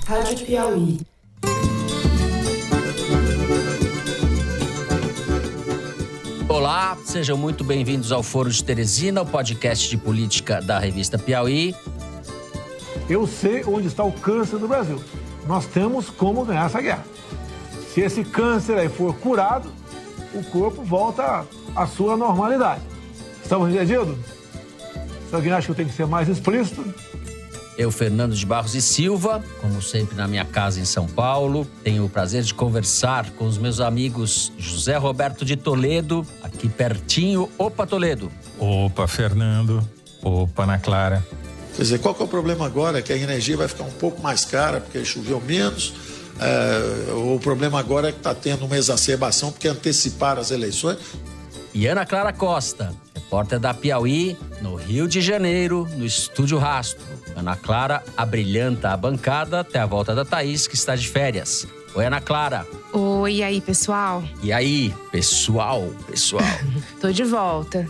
Rádio Piauí. Olá, sejam muito bem-vindos ao Foro de Teresina, o podcast de política da revista Piauí. Eu sei onde está o câncer no Brasil. Nós temos como ganhar essa guerra. Se esse câncer aí for curado, o corpo volta à sua normalidade. Estamos entendidos? Se alguém acha que eu tenho que ser mais explícito... Eu, Fernando de Barros e Silva, como sempre na minha casa em São Paulo, tenho o prazer de conversar com os meus amigos José Roberto de Toledo, aqui pertinho. Opa, Toledo. Opa, Fernando. Opa, Ana Clara. Quer dizer, qual que é o problema agora? É que a energia vai ficar um pouco mais cara porque choveu menos. O problema agora é que está tendo uma exacerbação porque anteciparam as eleições. E Ana Clara Costa, repórter da Piauí, no Rio de Janeiro, no Estúdio Rastro. Ana Clara abrilhanta a bancada até a volta da Thaís, que está de férias. Oi, Ana Clara. Oi, e aí, pessoal? E aí, pessoal? Tô de volta.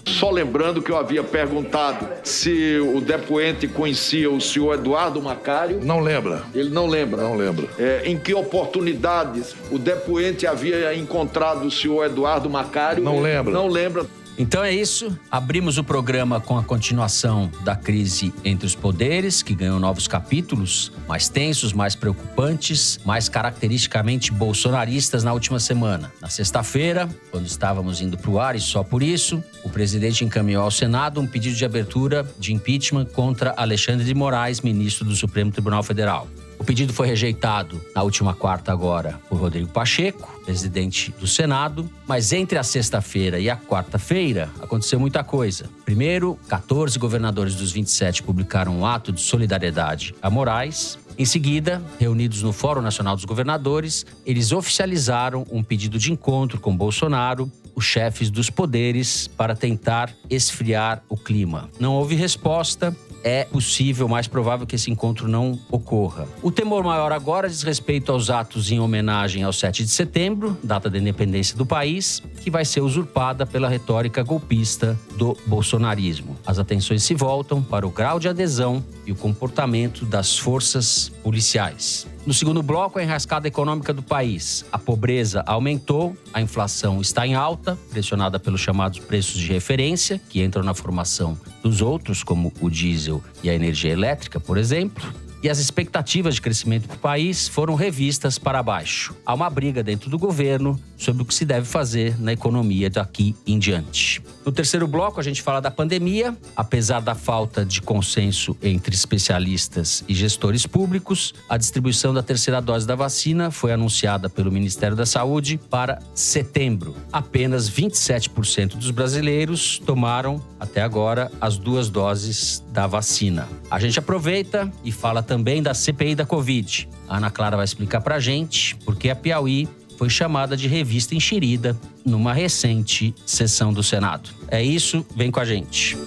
Só lembrando que eu havia perguntado se o depoente conhecia o senhor Eduardo Macário. Não lembra. Ele não lembra. Não lembra. Em que oportunidades o depoente havia encontrado o senhor Eduardo Macário. Não lembra. Não lembra. Então é isso, abrimos o programa com a continuação da crise entre os poderes, que ganhou novos capítulos, mais tensos, mais preocupantes, mais caracteristicamente bolsonaristas na última semana. Na sexta-feira, quando estávamos indo para o ar e só por isso, o presidente encaminhou ao Senado um pedido de abertura de impeachment contra Alexandre de Moraes, ministro do Supremo Tribunal Federal. O pedido foi rejeitado na última quarta agora por Rodrigo Pacheco, presidente do Senado, mas entre a sexta-feira e a quarta-feira aconteceu muita coisa. Primeiro, 14 governadores dos 27 publicaram um ato de solidariedade a Moraes. Em seguida, reunidos no Fórum Nacional dos Governadores, eles oficializaram um pedido de encontro com Bolsonaro, os chefes dos poderes, para tentar esfriar o clima. Não houve resposta. É possível, mais provável que esse encontro não ocorra. O temor maior agora diz respeito aos atos em homenagem ao 7 de setembro, data da independência do país, que vai ser usurpada pela retórica golpista do bolsonarismo. As atenções se voltam para o grau de adesão e o comportamento das forças policiais. No segundo bloco, a enrascada econômica do país. A pobreza aumentou, a inflação está em alta, pressionada pelos chamados preços de referência, que entram na formação dos outros, como o diesel e a energia elétrica, por exemplo. E as expectativas de crescimento do país foram revistas para baixo. Há uma briga dentro do governo sobre o que se deve fazer na economia daqui em diante. No terceiro bloco, a gente fala da pandemia. Apesar da falta de consenso entre especialistas e gestores públicos, a distribuição da terceira dose da vacina foi anunciada pelo Ministério da Saúde para setembro. Apenas 27% dos brasileiros tomaram, até agora, as 2 doses da vacina. A gente aproveita e fala também da CPI da Covid. A Ana Clara vai explicar pra gente porque a Piauí foi chamada de revista enxerida numa recente sessão do Senado. É isso, vem com a gente.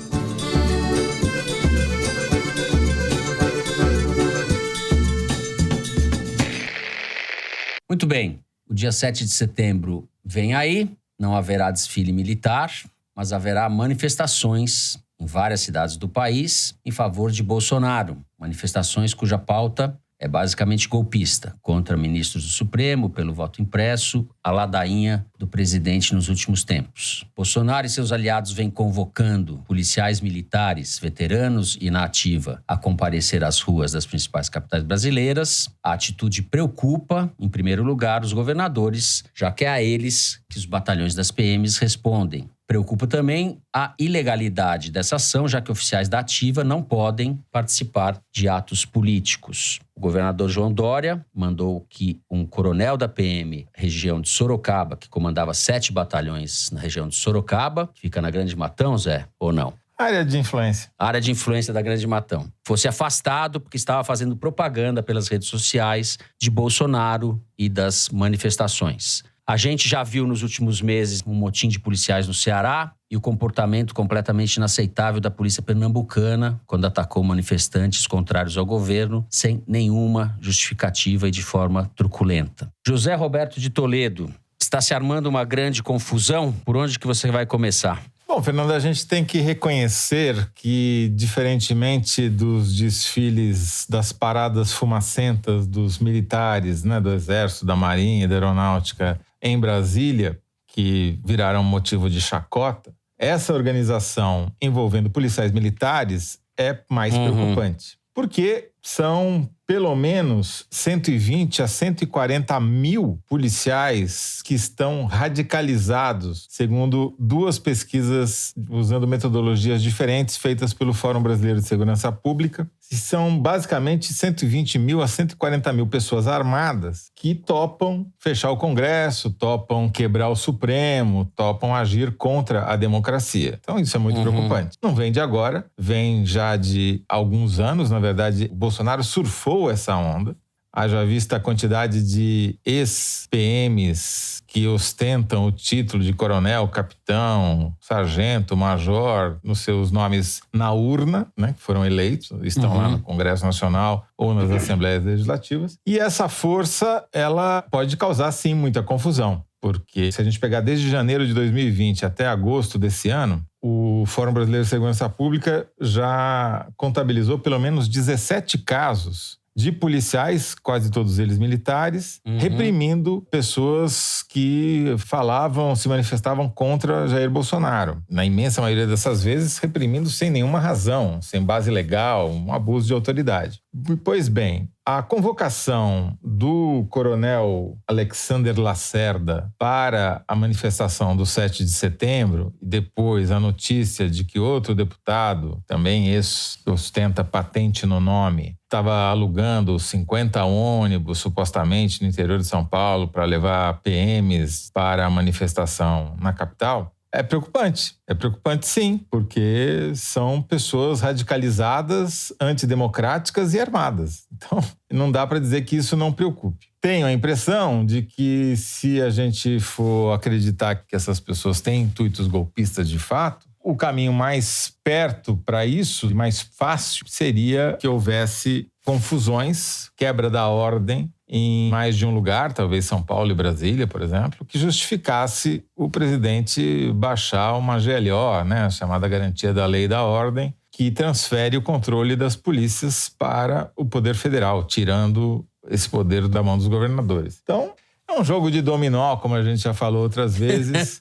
Muito bem, o dia 7 de setembro vem aí, não haverá desfile militar, mas haverá manifestações em várias cidades do país em favor de Bolsonaro. Manifestações cuja pauta é basicamente golpista, contra ministros do Supremo, pelo voto impresso, a ladainha do presidente nos últimos tempos. Bolsonaro e seus aliados vêm convocando policiais militares, veteranos e na ativa a comparecer às ruas das principais capitais brasileiras. A atitude preocupa, em primeiro lugar, os governadores, já que é a eles que os batalhões das PMs respondem. Preocupa também a ilegalidade dessa ação, já que oficiais da ativa não podem participar de atos políticos. O governador João Dória mandou que um coronel da PM, região de Sorocaba, que comandava 7 batalhões na região de Sorocaba, que fica na Grande Matão, Zé, ou não? Área de influência. Área de influência da Grande Matão. Fosse afastado porque estava fazendo propaganda pelas redes sociais de Bolsonaro e das manifestações. A gente já viu nos últimos meses um motim de policiais no Ceará e o comportamento completamente inaceitável da polícia pernambucana quando atacou manifestantes contrários ao governo sem nenhuma justificativa e de forma truculenta. José Roberto de Toledo, está se armando uma grande confusão. Por onde que você vai começar? Bom, Fernando, a gente tem que reconhecer que, diferentemente dos desfiles, das paradas fumacentas dos militares, né, do Exército, da Marinha e da Aeronáutica em Brasília, que viraram motivo de chacota, essa organização envolvendo policiais militares é mais preocupante. Porque são pelo menos 120 a 140 mil policiais que estão radicalizados, segundo 2 pesquisas usando metodologias diferentes feitas pelo Fórum Brasileiro de Segurança Pública. E são basicamente 120 mil a 140 mil pessoas armadas que topam fechar o Congresso, topam quebrar o Supremo, topam agir contra a democracia. Então isso é muito preocupante. Não vem de agora, vem já de alguns anos. Na verdade, o Bolsonaro surfou essa onda. Haja vista a quantidade de ex-PMs que ostentam o título de coronel, capitão, sargento, major, nos seus nomes na urna, né, que foram eleitos, estão lá no Congresso Nacional ou nas Assembleias Legislativas. E essa força, ela pode causar, sim, muita confusão. Porque se a gente pegar desde janeiro de 2020 até agosto desse ano, o Fórum Brasileiro de Segurança Pública já contabilizou pelo menos 17 casos de policiais, quase todos eles militares, reprimindo pessoas que falavam, se manifestavam contra Jair Bolsonaro. Na imensa maioria dessas vezes, reprimindo sem nenhuma razão, sem base legal, um abuso de autoridade. Pois bem, a convocação do coronel Alexander Lacerda para a manifestação do 7 de setembro, e depois a notícia de que outro deputado, também esse ostenta patente no nome, estava alugando 50 ônibus, supostamente, no interior de São Paulo, para levar PMs para a manifestação na capital. É preocupante. É preocupante, sim, porque são pessoas radicalizadas, antidemocráticas e armadas. Então, não dá para dizer que isso não preocupe. Tenho a impressão de que, se a gente for acreditar que essas pessoas têm intuitos golpistas de fato, o caminho mais perto para isso, mais fácil, seria que houvesse confusões, quebra da ordem em mais de um lugar, talvez São Paulo e Brasília, por exemplo, que justificasse o presidente baixar uma GLO, né, a chamada Garantia da Lei e da Ordem, que transfere o controle das polícias para o Poder Federal, tirando esse poder da mão dos governadores. Então, é um jogo de dominó, como a gente já falou outras vezes,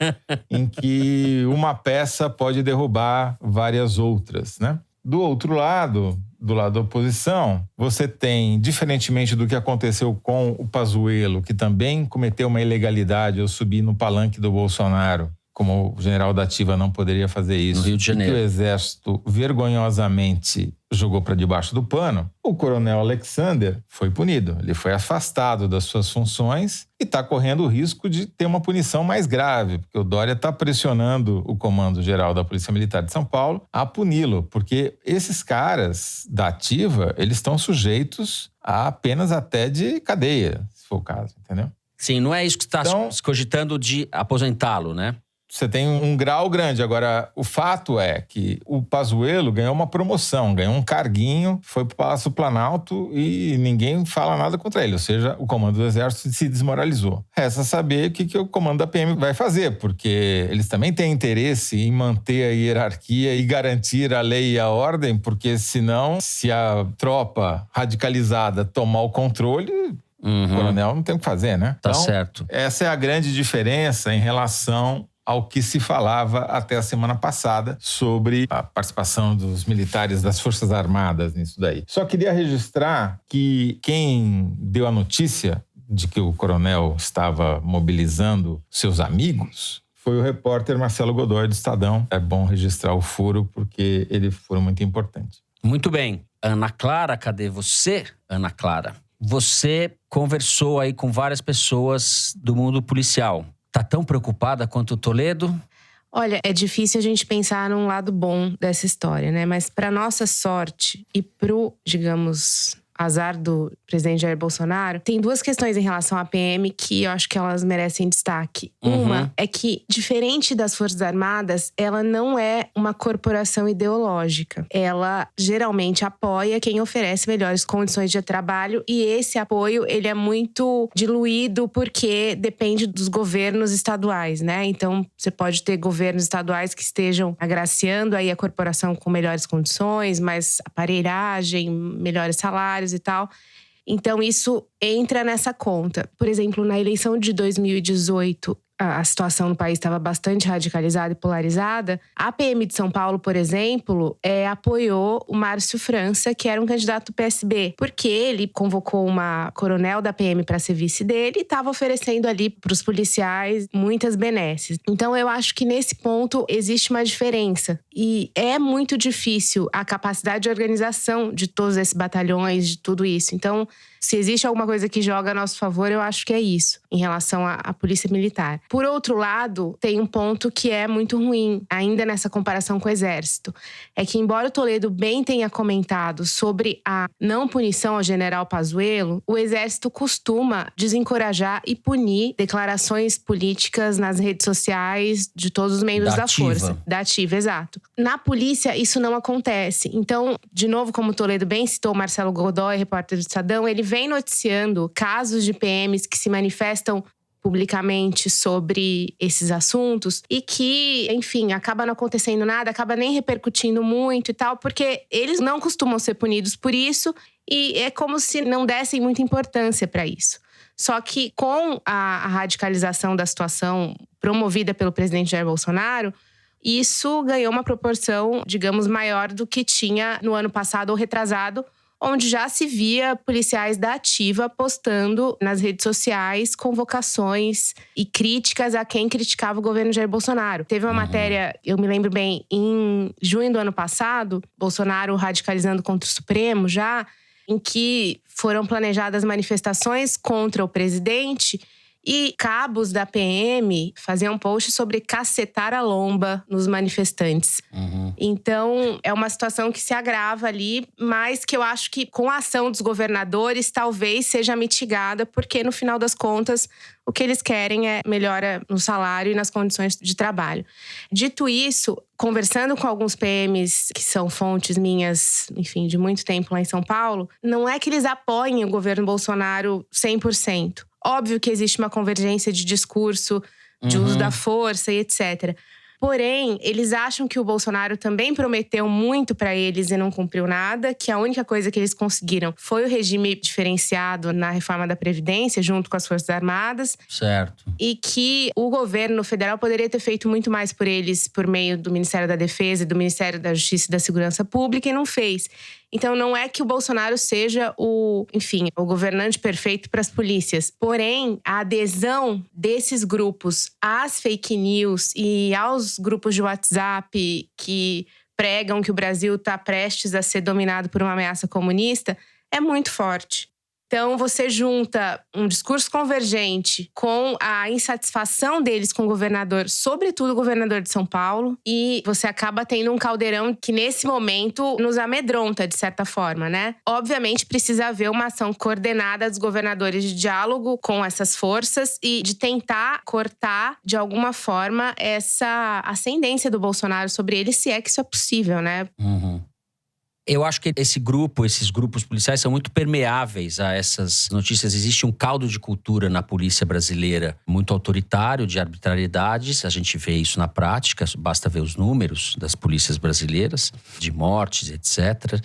em que uma peça pode derrubar várias outras, né? Do outro lado, do lado da oposição, você tem, diferentemente do que aconteceu com o Pazuello, que também cometeu uma ilegalidade ao subir no palanque do Bolsonaro, como o general da Ativa não poderia fazer isso, no Rio de Janeiro, e que o Exército vergonhosamente jogou para debaixo do pano, o coronel Alexander foi punido. Ele foi afastado das suas funções e está correndo o risco de ter uma punição mais grave, porque o Dória está pressionando o Comando-Geral da Polícia Militar de São Paulo a puni-lo, porque esses caras da Ativa, eles estão sujeitos a penas até de cadeia, se for o caso, entendeu? Sim, não é isso que você está cogitando de aposentá-lo, né? Você tem um grau grande. Agora, o fato é que o Pazuello ganhou uma promoção, ganhou um carguinho, foi para o Palácio Planalto e ninguém fala nada contra ele. Ou seja, o comando do Exército se desmoralizou. Resta saber o que o comando da PM vai fazer, porque eles também têm interesse em manter a hierarquia e garantir a lei e a ordem, porque senão, se a tropa radicalizada tomar o controle, o coronel não tem o que fazer, né? Tá então, certo. Essa é a grande diferença em relação ao que se falava até a semana passada sobre a participação dos militares das Forças Armadas nisso daí. Só queria registrar que quem deu a notícia de que o coronel estava mobilizando seus amigos foi o repórter Marcelo Godoy, do Estadão. É bom registrar o furo, porque ele foi muito importante. Muito bem. Ana Clara, cadê você, Ana Clara? Você conversou aí com várias pessoas do mundo policial. Tá tão preocupada quanto o Toledo? Olha, é difícil a gente pensar num lado bom dessa história, né? Mas para nossa sorte e pro, digamos, azar do presidente Jair Bolsonaro, tem duas questões em relação à PM que eu acho que elas merecem destaque. Uma é que, diferente das Forças Armadas, ela não é uma corporação ideológica. Ela geralmente apoia quem oferece melhores condições de trabalho, e esse apoio ele é muito diluído porque depende dos governos estaduais, né? Então, você pode ter governos estaduais que estejam agraciando aí a corporação com melhores condições, mais aparelhagem, melhores salários e tal. Então, isso entra nessa conta. Por exemplo, na eleição de 2018, a situação no país estava bastante radicalizada e polarizada. A PM de São Paulo, por exemplo, apoiou o Márcio França, que era um candidato do PSB, porque ele convocou uma coronel da PM para ser vice dele e estava oferecendo ali para os policiais muitas benesses. Então, eu acho que nesse ponto existe uma diferença. E é muito difícil a capacidade de organização de todos esses batalhões, de tudo isso. Então, se existe alguma coisa que joga a nosso favor, eu acho que é isso, em relação à polícia militar. Por outro lado, tem um ponto que é muito ruim, ainda nessa comparação com o Exército. É que, embora o Toledo bem tenha comentado sobre a não punição ao general Pazuello, o Exército costuma desencorajar e punir declarações políticas nas redes sociais de todos os membros da Força. Da ativa, exato. Na polícia, isso não acontece. Então, de novo, como o Toledo bem citou, Marcelo Godoy, repórter do Estadão, ele vem noticiando casos de PMs que se manifestam publicamente sobre esses assuntos e que, enfim, acaba não acontecendo nada, acaba nem repercutindo muito e tal, porque eles não costumam ser punidos por isso e é como se não dessem muita importância para isso. Só que com a radicalização da situação promovida pelo presidente Jair Bolsonaro, isso ganhou uma proporção, digamos, maior do que tinha no ano passado ou retrasado, onde já se via policiais da ativa postando nas redes sociais convocações e críticas a quem criticava o governo Jair Bolsonaro. Teve uma matéria, eu me lembro bem, em junho do ano passado, Bolsonaro radicalizando contra o Supremo já, em que foram planejadas manifestações contra o presidente e cabos da PM faziam post sobre cacetar a lomba nos manifestantes. Então, é uma situação que se agrava ali, mas que eu acho que com a ação dos governadores talvez seja mitigada, porque no final das contas o que eles querem é melhora no salário e nas condições de trabalho. Dito isso, conversando com alguns PMs que são fontes minhas, enfim, de muito tempo lá em São Paulo, não é que eles apoiem o governo Bolsonaro 100%. Óbvio que existe uma convergência de discurso, de uso da força e etc. Porém, eles acham que o Bolsonaro também prometeu muito para eles e não cumpriu nada, que a única coisa que eles conseguiram foi o regime diferenciado na reforma da Previdência, junto com as Forças Armadas. Certo. E que o governo federal poderia ter feito muito mais por eles por meio do Ministério da Defesa e do Ministério da Justiça e da Segurança Pública, e não fez. Então, não é que o Bolsonaro seja o governante perfeito para as polícias. Porém, a adesão desses grupos às fake news e aos grupos de WhatsApp que pregam que o Brasil está prestes a ser dominado por uma ameaça comunista é muito forte. Então, você junta um discurso convergente com a insatisfação deles com o governador, sobretudo o governador de São Paulo, e você acaba tendo um caldeirão que, nesse momento, nos amedronta, de certa forma, né? Obviamente, precisa haver uma ação coordenada dos governadores de diálogo com essas forças e de tentar cortar, de alguma forma, essa ascendência do Bolsonaro sobre ele, se é que isso é possível, né? Eu acho que esses grupos policiais são muito permeáveis a essas notícias. Existe um caldo de cultura na polícia brasileira muito autoritário, de arbitrariedades. A gente vê isso na prática, basta ver os números das polícias brasileiras, de mortes, etc.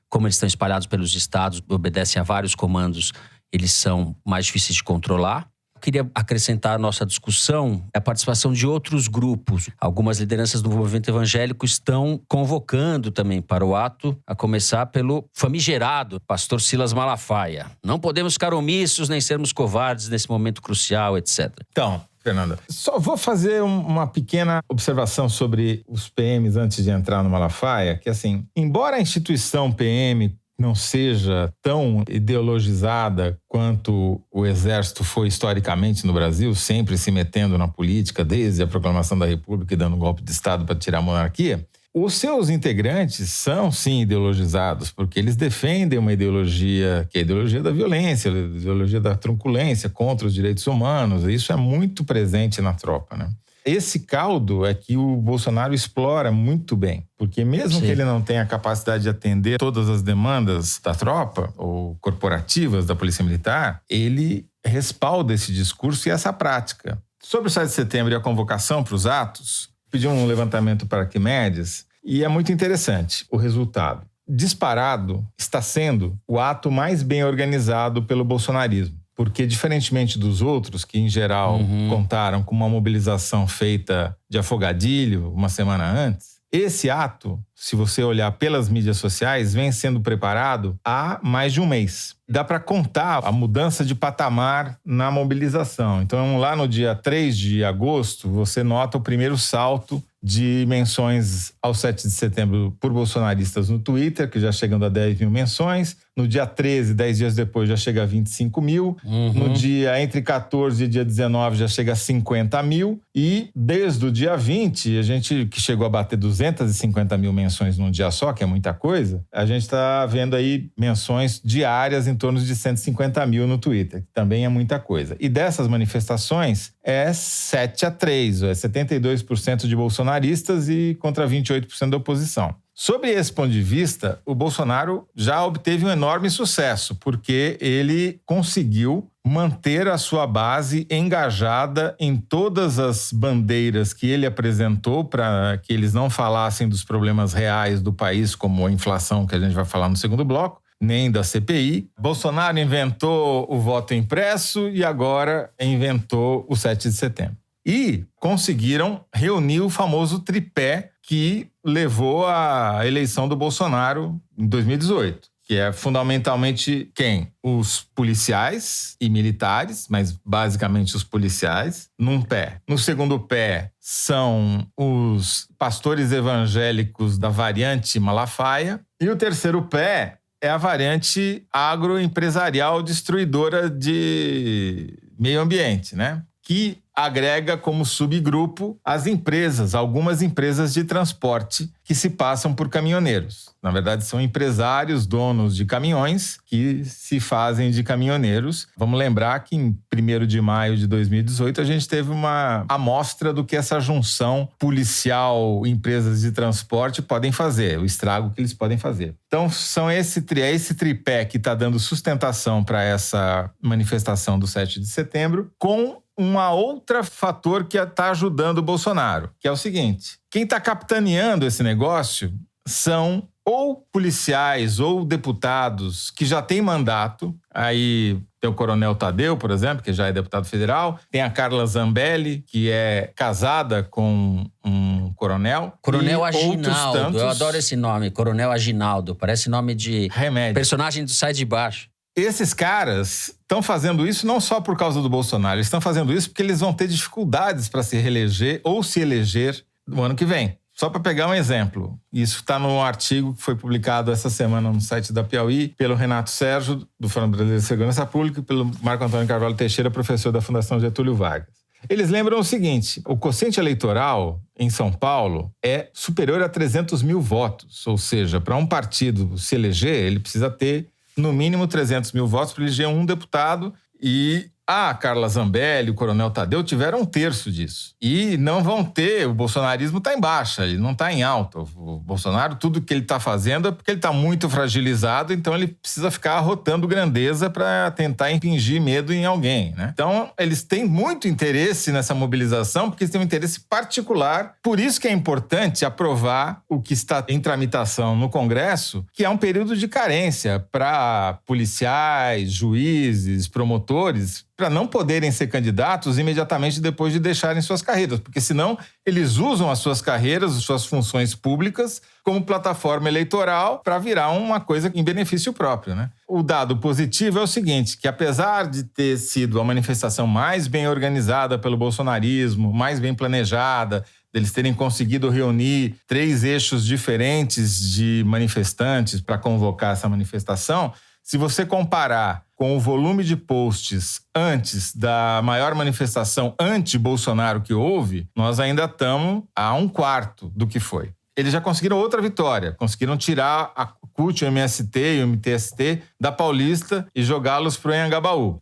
Como eles estão espalhados pelos estados, obedecem a vários comandos, eles são mais difíceis de controlar. Queria acrescentar à nossa discussão a participação de outros grupos. Algumas lideranças do movimento evangélico estão convocando também para o ato, a começar pelo famigerado pastor Silas Malafaia. Não podemos ficar omissos nem sermos covardes nesse momento crucial, etc. Então, Fernanda, só vou fazer uma pequena observação sobre os PMs antes de entrar no Malafaia, que assim, embora a instituição PM não seja tão ideologizada quanto o Exército foi historicamente no Brasil, sempre se metendo na política, desde a proclamação da República e dando um golpe de Estado para tirar a monarquia, Os seus integrantes são, sim, ideologizados, porque eles defendem uma ideologia, que é a ideologia da violência, a ideologia da truculência contra os direitos humanos. Isso é muito presente na tropa, né? Esse caldo é que o Bolsonaro explora muito bem, porque mesmo que ele não tenha a capacidade de atender todas as demandas da tropa ou corporativas da Polícia Militar, ele respalda esse discurso e essa prática. Sobre o 7 de setembro e a convocação para os atos, pedi um levantamento para Arquimedes e é muito interessante o resultado. Disparado está sendo o ato mais bem organizado pelo bolsonarismo. Porque, diferentemente dos outros, que em geral contaram com uma mobilização feita de afogadilho uma semana antes, esse ato, se você olhar pelas mídias sociais, vem sendo preparado há mais de um mês. Dá para contar a mudança de patamar na mobilização. Então, lá no dia 3 de agosto, você nota o primeiro salto de menções ao 7 de setembro por bolsonaristas no Twitter, que já chegando a 10 mil menções. No dia 13, 10 dias depois, já chega a 25 mil. No dia entre 14 e dia 19, já chega a 50 mil. E desde o dia 20, a gente que chegou a bater 250 mil menções num dia só, que é muita coisa, a gente está vendo aí menções diárias em torno de 150 mil no Twitter, que também é muita coisa. E dessas manifestações, é 7-3, é 72% de bolsonaristas e contra 28% da oposição. Sobre esse ponto de vista, o Bolsonaro já obteve um enorme sucesso, porque ele conseguiu manter a sua base engajada em todas as bandeiras que ele apresentou para que eles não falassem dos problemas reais do país, como a inflação, que a gente vai falar no segundo bloco, nem da CPI. Bolsonaro inventou o voto impresso e agora inventou o 7 de setembro. E conseguiram reunir o famoso tripé que levou à eleição do Bolsonaro em 2018, que é fundamentalmente quem? Os policiais e militares, mas basicamente os policiais, num pé. No segundo pé são os pastores evangélicos da variante Malafaia. E o terceiro pé é a variante agroempresarial destruidora de meio ambiente, né? Que agrega como subgrupo as empresas, algumas empresas de transporte que se passam por caminhoneiros. Na verdade, são empresários, donos de caminhões que se fazem de caminhoneiros. Vamos lembrar que em 1º de maio de 2018 a gente teve uma amostra do que essa junção policial-empresas de transporte podem fazer, o estrago que eles podem fazer. Então, é esse tripé que está dando sustentação para essa manifestação do 7 de setembro, com outro fator que está ajudando o Bolsonaro, que é o seguinte: quem está capitaneando esse negócio são ou policiais ou deputados que já têm mandato. Aí tem o Coronel Tadeu, por exemplo, que já é deputado federal. Tem a Carla Zambelli, que é casada com um coronel. Coronel Aginaldo, eu adoro esse nome, Coronel Aginaldo. Parece nome de remédio. Personagem do Sai de Baixo. Esses caras estão fazendo isso não só por causa do Bolsonaro, eles estão fazendo isso porque eles vão ter dificuldades para se reeleger ou se eleger no ano que vem. Só para pegar um exemplo, isso está no artigo que foi publicado essa semana no site da Piauí pelo Renato Sérgio, do Fórum Brasileiro de Segurança Pública, e pelo Marco Antônio Carvalho Teixeira, professor da Fundação Getúlio Vargas. Eles lembram o seguinte: o quociente eleitoral em São Paulo é superior a 300 mil votos, ou seja, para um partido se eleger, ele precisa ter no mínimo 300 mil votos para eleger um deputado, e a Carla Zambelli, o Coronel Tadeu tiveram 1/3 disso. E não vão ter, o bolsonarismo está em baixa, ele não está em alta. O Bolsonaro, tudo que ele está fazendo é porque ele está muito fragilizado, então ele precisa ficar arrotando grandeza para tentar impingir medo em alguém, né? Então, eles têm muito interesse nessa mobilização, porque eles têm um interesse particular. Por isso que é importante aprovar o que está em tramitação no Congresso, que é um período de carência para policiais, juízes, promotores, para não poderem ser candidatos imediatamente depois de deixarem suas carreiras, porque senão eles usam as suas carreiras, as suas funções públicas como plataforma eleitoral para virar uma coisa em benefício próprio, né? O dado positivo é o seguinte, que apesar de ter sido a manifestação mais bem organizada pelo bolsonarismo, mais bem planejada, deles terem conseguido reunir 3 eixos diferentes de manifestantes para convocar essa manifestação, se você comparar com o volume de posts antes da maior manifestação anti-Bolsonaro que houve, nós ainda estamos a 1/4 do que foi. eles já conseguiram outra vitória. Conseguiram tirar a CUT, o MST e o MTST da Paulista e jogá-los para o Anhangabaú,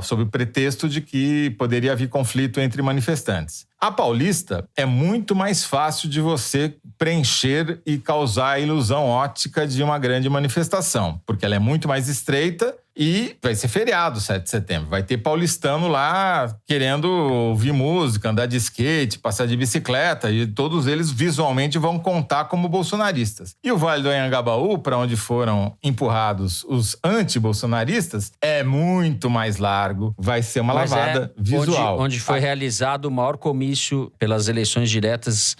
sob o pretexto de que poderia haver conflito entre manifestantes. A Paulista é muito mais fácil de você preencher e causar a ilusão ótica de uma grande manifestação, porque ela é muito mais estreita e vai ser feriado 7 de setembro. Vai ter paulistano lá querendo ouvir música, andar de skate, passar de bicicleta, e todos eles visualmente vão contar como bolsonaristas. E o Vale do Anhangabaú, para onde foram empurrados os anti-bolsonaristas, é muito mais largo. Vai ser uma lavada visual. Onde foi realizado o maior comício pelas eleições diretas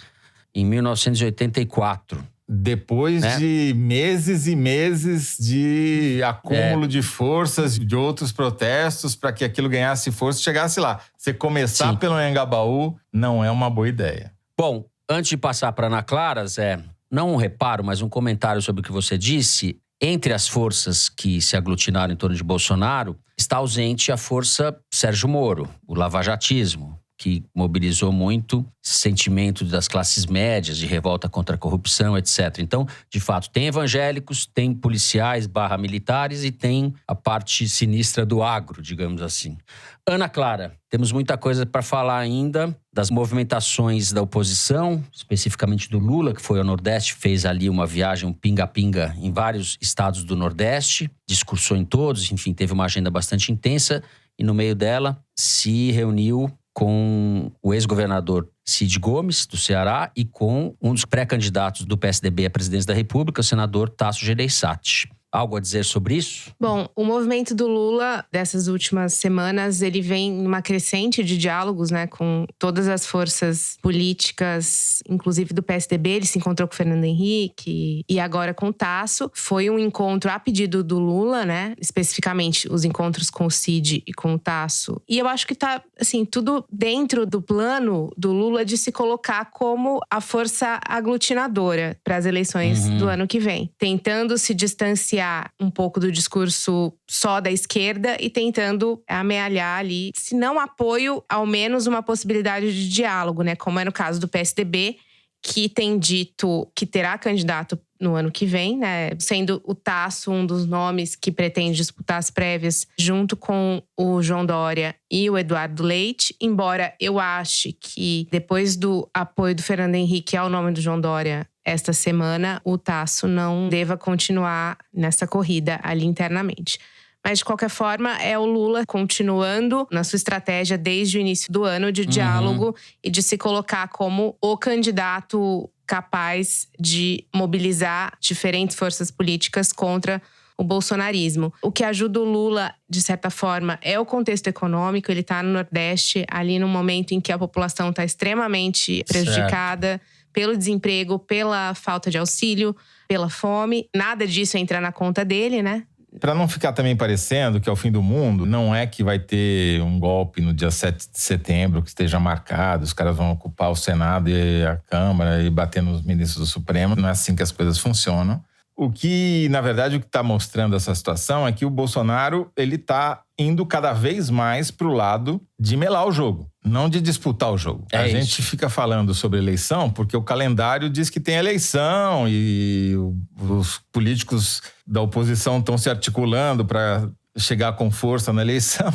em 1984. Depois de meses e meses de acúmulo de forças, de outros protestos, para que aquilo ganhasse força e chegasse lá. Você começar pelo Anhangabaú não é uma boa ideia. Bom, antes de passar para Ana Clara, Zé, não um reparo, mas um comentário sobre o que você disse. Entre as forças que se aglutinaram em torno de Bolsonaro, está ausente a força Sérgio Moro, o lavajatismo, que mobilizou muito esse sentimento das classes médias, de revolta contra a corrupção, etc. Então, de fato, tem evangélicos, tem policiais / militares e tem a parte sinistra do agro, digamos assim. Ana Clara, temos muita coisa para falar ainda das movimentações da oposição, especificamente do Lula, que foi ao Nordeste, fez ali uma viagem, um pinga-pinga em vários estados do Nordeste, discursou em todos, enfim, teve uma agenda bastante intensa e no meio dela se reuniu com o ex-governador Cid Gomes, do Ceará, e com um dos pré-candidatos do PSDB à presidência da República, o senador Tasso Gereissati. Algo a dizer sobre isso? Bom, o movimento do Lula dessas últimas semanas, ele vem numa crescente de diálogos, né, com todas as forças políticas, inclusive do PSDB. Ele se encontrou com o Fernando Henrique e agora com o Tasso. Foi um encontro a pedido do Lula, né, especificamente os encontros com o Cid e com o Tasso. E eu acho que tá, assim, tudo dentro do plano do Lula de se colocar como a força aglutinadora para as eleições do ano que vem, tentando se distanciar um pouco do discurso só da esquerda e tentando amealhar ali, se não apoio, ao menos uma possibilidade de diálogo, né? Como é no caso do PSDB, que tem dito que terá candidato no ano que vem, né? Sendo o Tasso um dos nomes que pretende disputar as prévias junto com o João Dória e o Eduardo Leite. Embora eu ache que depois do apoio do Fernando Henrique ao nome do João Dória esta semana, o Tasso não deva continuar nessa corrida ali internamente. Mas, de qualquer forma, é o Lula continuando na sua estratégia desde o início do ano de diálogo e de se colocar como o candidato capaz de mobilizar diferentes forças políticas contra o bolsonarismo. O que ajuda o Lula, de certa forma, é o contexto econômico. Ele está no Nordeste, ali num momento em que a população está extremamente prejudicada pelo desemprego, pela falta de auxílio, pela fome. Nada disso entra na conta dele, né? Para não ficar também parecendo que é o fim do mundo, não é que vai ter um golpe no dia 7 de setembro que esteja marcado, os caras vão ocupar o Senado e a Câmara e bater nos ministros do Supremo. Não é assim que as coisas funcionam. O que, na verdade, o que está mostrando essa situação é que o Bolsonaro, ele está indo cada vez mais para o lado de melar o jogo, não de disputar o jogo. A gente fica falando sobre eleição porque o calendário diz que tem eleição e os políticos da oposição estão se articulando para chegar com força na eleição.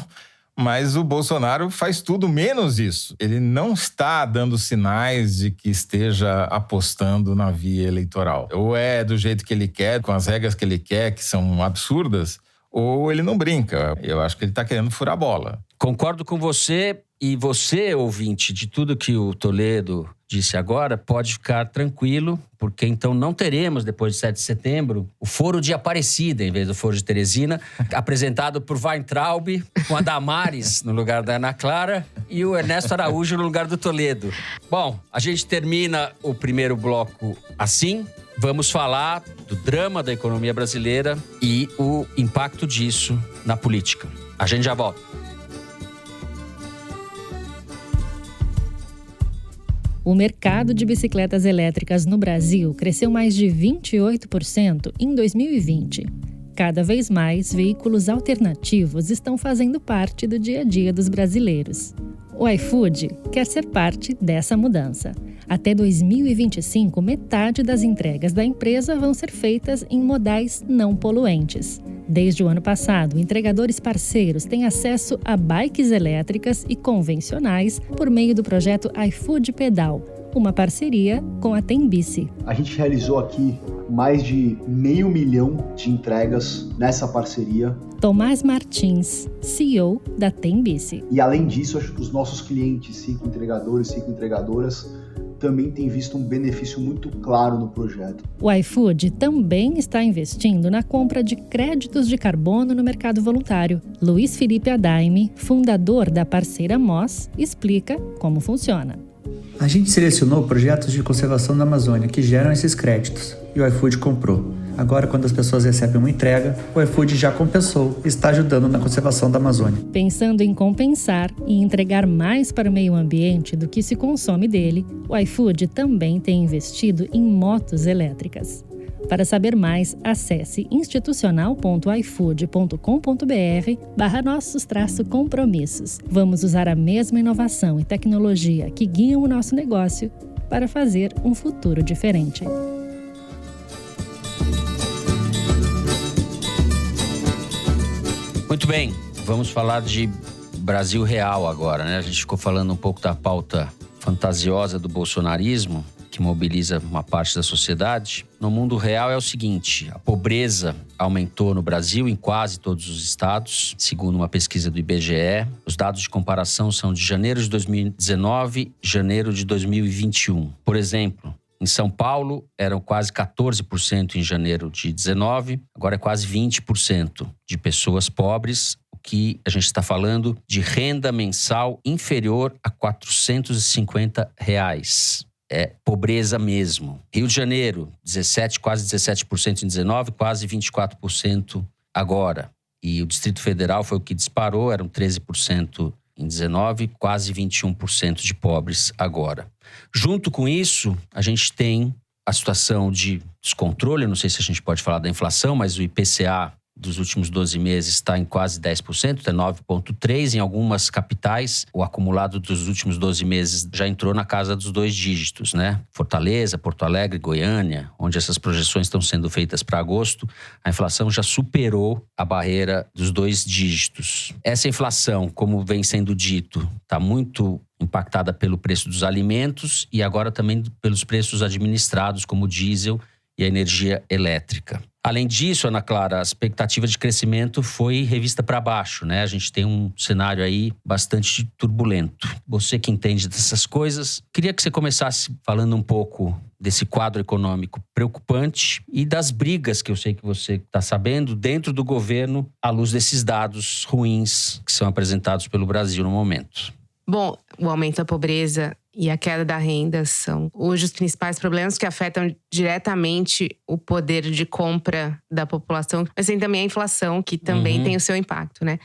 Mas o Bolsonaro faz tudo menos isso. Ele não está dando sinais de que esteja apostando na via eleitoral. Ou é do jeito que ele quer, com as regras que ele quer, que são absurdas, ou ele não brinca. Eu acho que ele está querendo furar a bola. Concordo com você. E você, ouvinte, de tudo que o Toledo disse agora, pode ficar tranquilo, porque então não teremos, depois de 7 de setembro, o Foro de Aparecida, em vez do Foro de Teresina, apresentado por Weintraub, com a Damares no lugar da Ana Clara e o Ernesto Araújo no lugar do Toledo. Bom, a gente termina o primeiro bloco assim. Vamos falar do drama da economia brasileira e o impacto disso na política. A gente já volta. O mercado de bicicletas elétricas no Brasil cresceu mais de 28% em 2020. Cada vez mais, veículos alternativos estão fazendo parte do dia a dia dos brasileiros. O iFood quer ser parte dessa mudança. Até 2025, metade das entregas da empresa vão ser feitas em modais não poluentes. Desde o ano passado, entregadores parceiros têm acesso a bikes elétricas e convencionais por meio do projeto iFood Pedal, uma parceria com a Tembici. A gente realizou aqui mais de 500 mil de entregas nessa parceria. Tomás Martins, CEO da Tembici. E além disso, acho que os nossos clientes, 5 entregadores, 5 entregadoras, também têm visto um benefício muito claro no projeto. O iFood também está investindo na compra de créditos de carbono no mercado voluntário. Luiz Felipe Adaime, fundador da parceira Moss, explica como funciona. A gente selecionou projetos de conservação da Amazônia que geram esses créditos e o iFood comprou. Agora, quando as pessoas recebem uma entrega, o iFood já compensou e está ajudando na conservação da Amazônia. Pensando em compensar e entregar mais para o meio ambiente do que se consome dele, o iFood também tem investido em motos elétricas. Para saber mais, acesse institucional.ifood.com.br/nossos-compromissos. Vamos usar a mesma inovação e tecnologia que guiam o nosso negócio para fazer um futuro diferente. Muito bem, vamos falar de Brasil real agora, né? A gente ficou falando um pouco da pauta fantasiosa do bolsonarismo, que mobiliza uma parte da sociedade. No mundo real é o seguinte: a pobreza aumentou no Brasil em quase todos os estados, segundo uma pesquisa do IBGE. Os dados de comparação são de janeiro de 2019 e janeiro de 2021. Por exemplo, em São Paulo, eram quase 14% em janeiro de 19, agora é quase 20% de pessoas pobres, o que a gente está falando de renda mensal inferior a R$ 450. É pobreza mesmo. Rio de Janeiro, quase 17% em 19, quase 24% agora. E o Distrito Federal foi o que disparou, eram 13% em 19, quase 21% de pobres agora. Junto com isso, a gente tem a situação de descontrole, não sei se a gente pode falar da inflação, mas o IPCA dos últimos 12 meses está em quase 10%, é 9,3%. Em algumas capitais, o acumulado dos últimos 12 meses já entrou na casa dos 2 dígitos, né? Fortaleza, Porto Alegre, Goiânia, onde essas projeções estão sendo feitas para agosto, a inflação já superou a barreira dos 2 dígitos. Essa inflação, como vem sendo dito, está muito impactada pelo preço dos alimentos e agora também pelos preços administrados, como o diesel e a energia elétrica. Além disso, Ana Clara, a expectativa de crescimento foi revista para baixo, né? A gente tem um cenário aí bastante turbulento. Você que entende dessas coisas, queria que você começasse falando um pouco desse quadro econômico preocupante e das brigas que eu sei que você está sabendo dentro do governo à luz desses dados ruins que são apresentados pelo Brasil no momento. Bom, o aumento da pobreza e a queda da renda são hoje os principais problemas que afetam diretamente o poder de compra da população. Mas tem também a inflação, que também tem o seu impacto, né?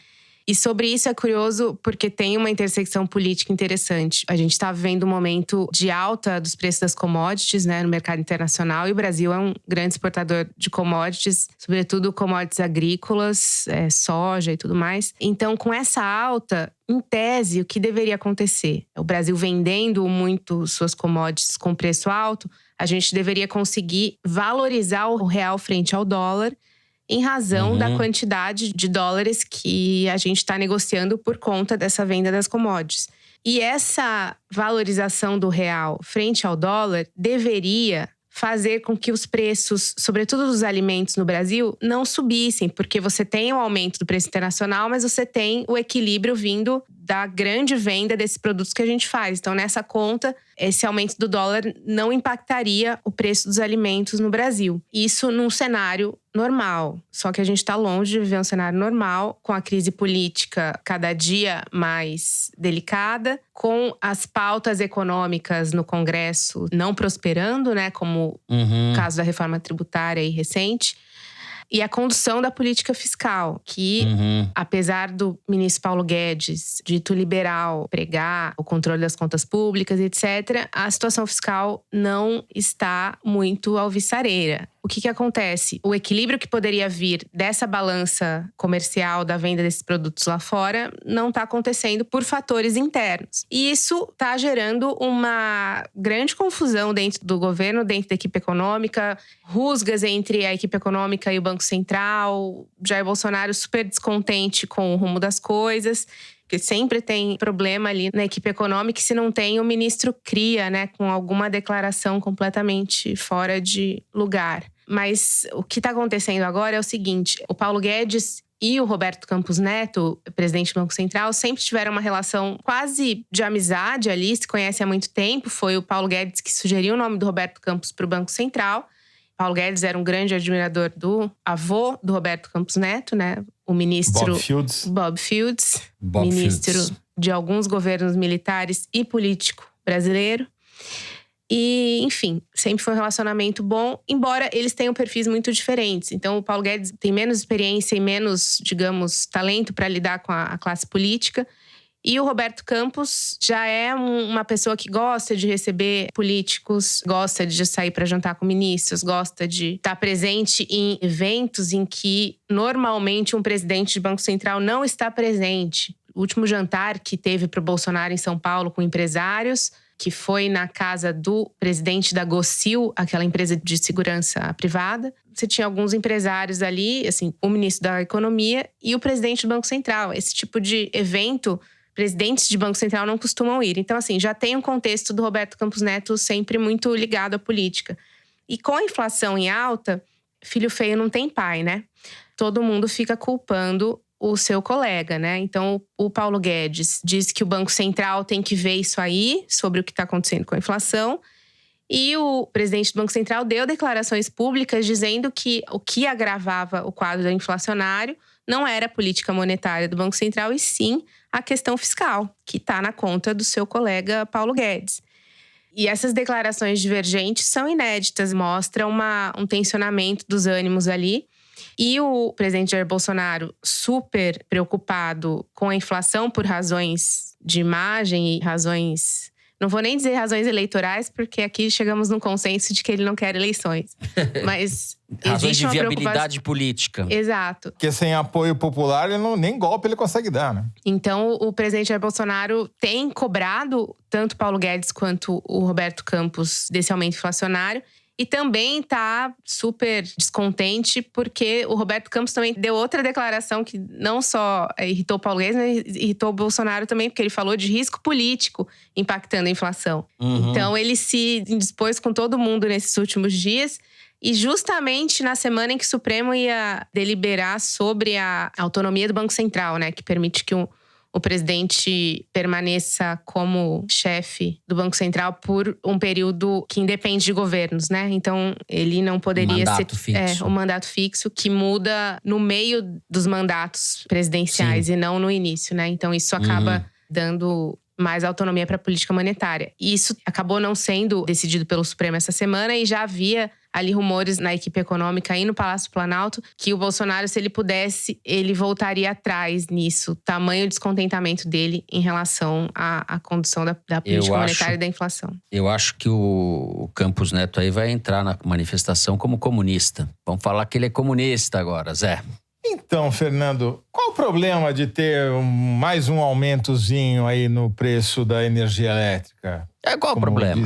E sobre isso é curioso porque tem uma intersecção política interessante. A gente está vivendo um momento de alta dos preços das commodities, né, no mercado internacional. E o Brasil é um grande exportador de commodities, sobretudo commodities agrícolas, soja e tudo mais. Então, com essa alta, em tese, o que deveria acontecer? O Brasil vendendo muito suas commodities com preço alto, a gente deveria conseguir valorizar o real frente ao dólar em razão da quantidade de dólares que a gente está negociando por conta dessa venda das commodities. E essa valorização do real frente ao dólar deveria fazer com que os preços, sobretudo dos alimentos no Brasil, não subissem, porque você tem o aumento do preço internacional, mas você tem o equilíbrio vindo da grande venda desses produtos que a gente faz. Então, nessa conta, esse aumento do dólar não impactaria o preço dos alimentos no Brasil. Isso num cenário normal. Só que a gente está longe de viver um cenário normal, com a crise política cada dia mais delicada, com as pautas econômicas no Congresso não prosperando, né, como o caso da reforma tributária aí recente. E a condução da política fiscal, que apesar do ministro Paulo Guedes, dito liberal, pregar o controle das contas públicas, etc., a situação fiscal não está muito alvissareira. o que acontece? O equilíbrio que poderia vir dessa balança comercial da venda desses produtos lá fora não está acontecendo por fatores internos. E isso está gerando uma grande confusão dentro do governo, dentro da equipe econômica, rusgas entre a equipe econômica e o Banco Central, Jair Bolsonaro super descontente com o rumo das coisas, porque sempre tem problema ali na equipe econômica, e se não tem, o ministro cria, né, com alguma declaração completamente fora de lugar. Mas o que está acontecendo agora é o seguinte: o Paulo Guedes e o Roberto Campos Neto, presidente do Banco Central, sempre tiveram uma relação quase de amizade ali, se conhecem há muito tempo. Foi o Paulo Guedes que sugeriu o nome do Roberto Campos para o Banco Central. Paulo Guedes era um grande admirador do avô do Roberto Campos Neto, né? O ministro Bob Fields, ministro de alguns governos militares e político brasileiro. E, enfim, sempre foi um relacionamento bom, embora eles tenham perfis muito diferentes. Então, o Paulo Guedes tem menos experiência e menos, digamos, talento para lidar com a classe política. E o Roberto Campos já é uma pessoa que gosta de receber políticos, gosta de sair para jantar com ministros, gosta de estar presente em eventos em que normalmente um presidente de Banco Central não está presente. O último jantar que teve para o Bolsonaro em São Paulo com empresários, que foi na casa do presidente da Gocil, aquela empresa de segurança privada. Você tinha alguns empresários ali, assim, o ministro da Economia e o presidente do Banco Central. Esse tipo de evento, presidentes de Banco Central não costumam ir. Então, assim, já tem um contexto do Roberto Campos Neto sempre muito ligado à política. E com a inflação em alta, filho feio não tem pai, né? Todo mundo fica culpando o seu colega, né? Então, o Paulo Guedes diz que o Banco Central tem que ver isso aí, sobre o que está acontecendo com a inflação. E o presidente do Banco Central deu declarações públicas dizendo que o que agravava o quadro inflacionário não era a política monetária do Banco Central, e sim a questão fiscal, que está na conta do seu colega Paulo Guedes. E essas declarações divergentes são inéditas, mostram um tensionamento dos ânimos ali. E o presidente Jair Bolsonaro, super preocupado com a inflação por razões de imagem e razões… Não vou nem dizer razões eleitorais, porque aqui chegamos num consenso de que ele não quer eleições. Mas razões de viabilidade política. Exato. Porque sem apoio popular, nem golpe ele consegue dar, né? Então, o presidente Jair Bolsonaro tem cobrado tanto Paulo Guedes quanto o Roberto Campos desse aumento inflacionário. E também está super descontente porque o Roberto Campos também deu outra declaração que não só irritou o Paulo Guedes, mas irritou o Bolsonaro também, porque ele falou de risco político impactando a inflação. Então, ele se indispôs com todo mundo nesses últimos dias. E justamente na semana em que o Supremo ia deliberar sobre a autonomia do Banco Central, né, que permite que o presidente permaneça como chefe do Banco Central por um período que independe de governos, né? Então, ele não poderia ser um mandato fixo que muda no meio dos mandatos presidenciais. Sim. E não no início, né? Então, isso acaba dando mais autonomia para a política monetária. E isso acabou não sendo decidido pelo Supremo essa semana, e já havia ali rumores na equipe econômica e no Palácio Planalto que o Bolsonaro, se ele pudesse, ele voltaria atrás nisso. Tamanho descontentamento dele em relação à condução da política monetária e da inflação. Eu acho que o Campos Neto aí vai entrar na manifestação como comunista. Vamos falar que ele é comunista agora, Zé. Então, Fernando, qual o problema de ter mais um aumentozinho aí no preço da energia elétrica? Qual o problema?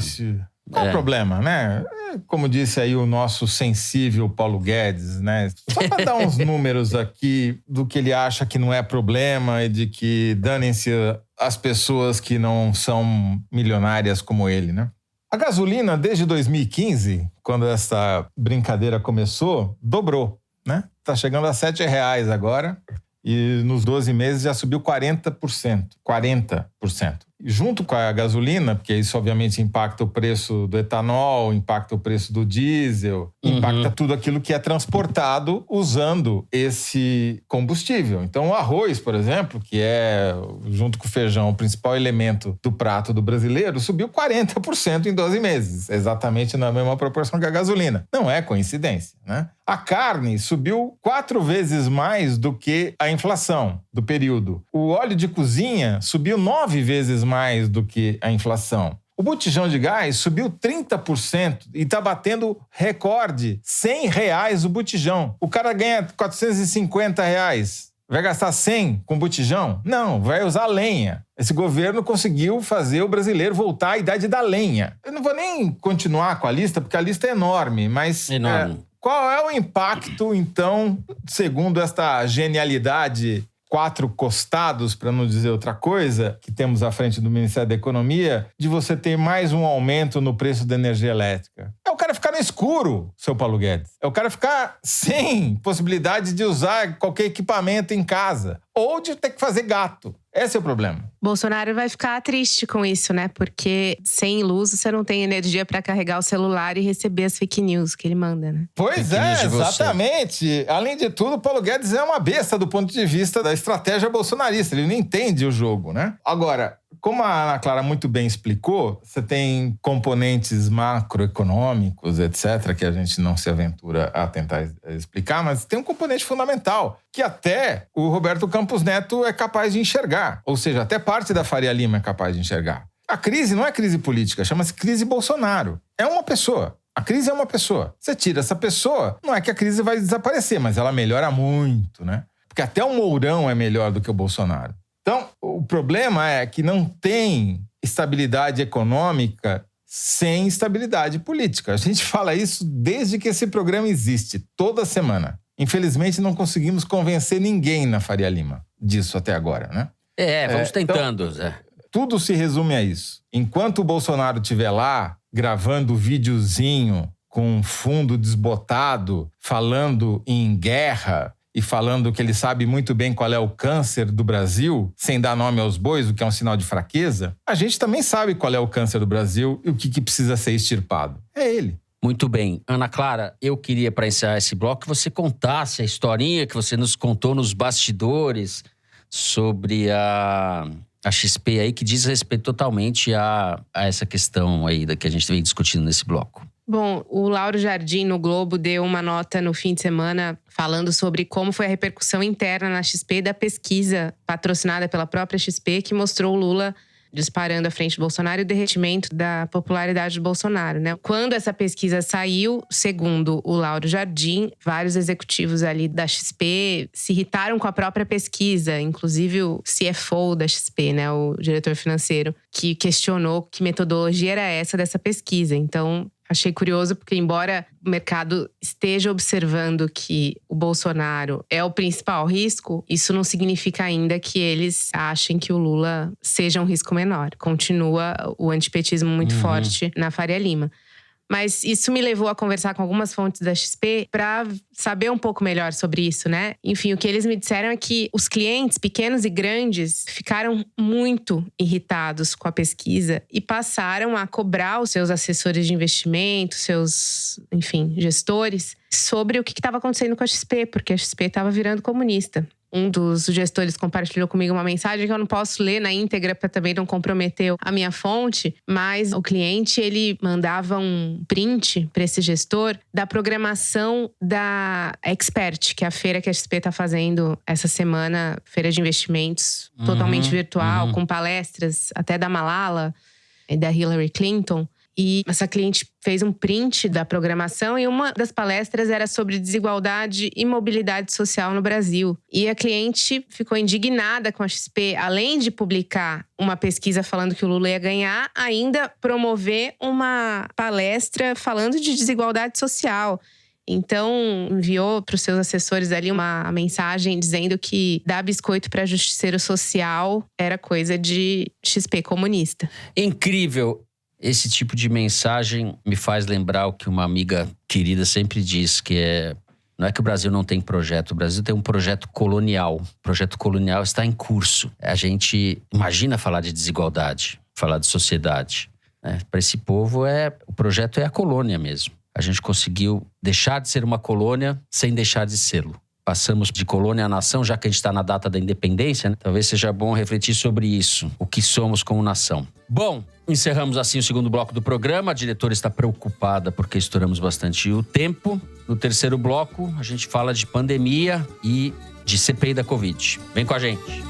Qual o problema, né? Como disse aí o nosso sensível Paulo Guedes, né? Só para dar uns números aqui do que ele acha que não é problema e de que danem-se as pessoas que não são milionárias como ele, né? A gasolina, desde 2015, quando essa brincadeira começou, dobrou, né? Tá chegando a R$7 agora e nos 12 meses já subiu 40%. 40%. Junto com a gasolina, porque isso obviamente impacta o preço do etanol, impacta o preço do diesel, impacta tudo aquilo que é transportado usando esse combustível. Então o arroz, por exemplo, que é, junto com o feijão, o principal elemento do prato do brasileiro, subiu 40% em 12 meses, exatamente na mesma proporção que a gasolina. Não é coincidência, né? A carne subiu 4 vezes mais do que a inflação do período. O óleo de cozinha subiu 9 vezes mais do que a inflação. O botijão de gás subiu 30% e está batendo recorde. R$100 o botijão. O cara ganha R$450. Vai gastar 100 com botijão? Não, vai usar lenha. Esse governo conseguiu fazer o brasileiro voltar à idade da lenha. Eu não vou nem continuar com a lista, porque a lista é enorme, mas... Enorme. Qual é o impacto, então, segundo esta genialidade, 4 costados, para não dizer outra coisa, que temos à frente do Ministério da Economia, de você ter mais um aumento no preço da energia elétrica? É o cara ficar no escuro, seu Paulo Guedes. É o cara ficar sem possibilidade de usar qualquer equipamento em casa. Ou de ter que fazer gato. Esse é o problema. Bolsonaro vai ficar triste com isso, né? Porque sem luz você não tem energia para carregar o celular e receber as fake news que ele manda, né? Pois é, exatamente. Além de tudo, o Paulo Guedes é uma besta do ponto de vista da estratégia bolsonarista. Ele não entende o jogo, né? Agora, como a Ana Clara muito bem explicou, você tem componentes macroeconômicos, etc., que a gente não se aventura a tentar explicar, mas tem um componente fundamental, que até o Roberto Campos Neto é capaz de enxergar. Ou seja, até parte da Faria Lima é capaz de enxergar. A crise não é crise política, chama-se crise Bolsonaro. É uma pessoa. A crise é uma pessoa. Você tira essa pessoa, não é que a crise vai desaparecer, mas ela melhora muito, né? Porque até o Mourão é melhor do que o Bolsonaro. Então, o problema é que não tem estabilidade econômica sem estabilidade política. A gente fala isso desde que esse programa existe, toda semana. Infelizmente, não conseguimos convencer ninguém na Faria Lima disso até agora, né? Vamos tentando, Zé. Tudo se resume a isso. Enquanto o Bolsonaro estiver lá, gravando videozinho com fundo desbotado, falando em guerra e falando que ele sabe muito bem qual é o câncer do Brasil, sem dar nome aos bois, o que é um sinal de fraqueza, a gente também sabe qual é o câncer do Brasil e o que precisa ser extirpado. É ele. Muito bem. Ana Clara, eu queria, para encerrar esse bloco, que você contasse a historinha que você nos contou nos bastidores sobre a XP aí, que diz respeito totalmente a essa questão aí que a gente vem discutindo nesse bloco. Bom, o Lauro Jardim, no Globo, deu uma nota no fim de semana falando sobre como foi a repercussão interna na XP da pesquisa patrocinada pela própria XP, que mostrou o Lula disparando à frente do Bolsonaro e o derretimento da popularidade do Bolsonaro, né? Quando essa pesquisa saiu, segundo o Lauro Jardim, vários executivos ali da XP se irritaram com a própria pesquisa, inclusive o CFO da XP, né, o diretor financeiro, que questionou que metodologia era essa dessa pesquisa. Então, achei curioso porque, embora o mercado esteja observando que o Bolsonaro é o principal risco, isso não significa ainda que eles achem que o Lula seja um risco menor. Continua o antipetismo muito forte na Faria Lima. Mas isso me levou a conversar com algumas fontes da XP para saber um pouco melhor sobre isso, né? Enfim, o que eles me disseram é que os clientes, pequenos e grandes, ficaram muito irritados com a pesquisa e passaram a cobrar os seus assessores de investimento, seus, enfim, gestores, sobre o que estava acontecendo com a XP, porque a XP estava virando comunista. Um dos gestores compartilhou comigo uma mensagem que eu não posso ler na íntegra para também não comprometer a minha fonte, mas o cliente, ele mandava um print para esse gestor da programação da Expert, que é a feira que a XP está fazendo essa semana, feira de investimentos totalmente virtual, com palestras até da Malala e da Hillary Clinton. E essa cliente fez um print da programação e uma das palestras era sobre desigualdade e mobilidade social no Brasil. E a cliente ficou indignada com a XP, além de publicar uma pesquisa falando que o Lula ia ganhar, ainda promover uma palestra falando de desigualdade social. Então, enviou para os seus assessores ali uma mensagem dizendo que dar biscoito para justiceiro social era coisa de XP comunista. Incrível! Esse tipo de mensagem me faz lembrar o que uma amiga querida sempre diz, que não é que o Brasil não tem projeto, o Brasil tem um projeto colonial. O projeto colonial está em curso. A gente imagina falar de desigualdade, falar de sociedade. Para esse povo, o projeto é a colônia mesmo. A gente conseguiu deixar de ser uma colônia sem deixar de sê-lo. Passamos de colônia a nação, já que a gente está na data da independência, né? Talvez seja bom refletir sobre isso, o que somos como nação. Bom, encerramos assim o segundo bloco do programa. A diretora está preocupada porque estouramos bastante o tempo. No terceiro bloco, a gente fala de pandemia e de CPI da Covid. Vem com a gente.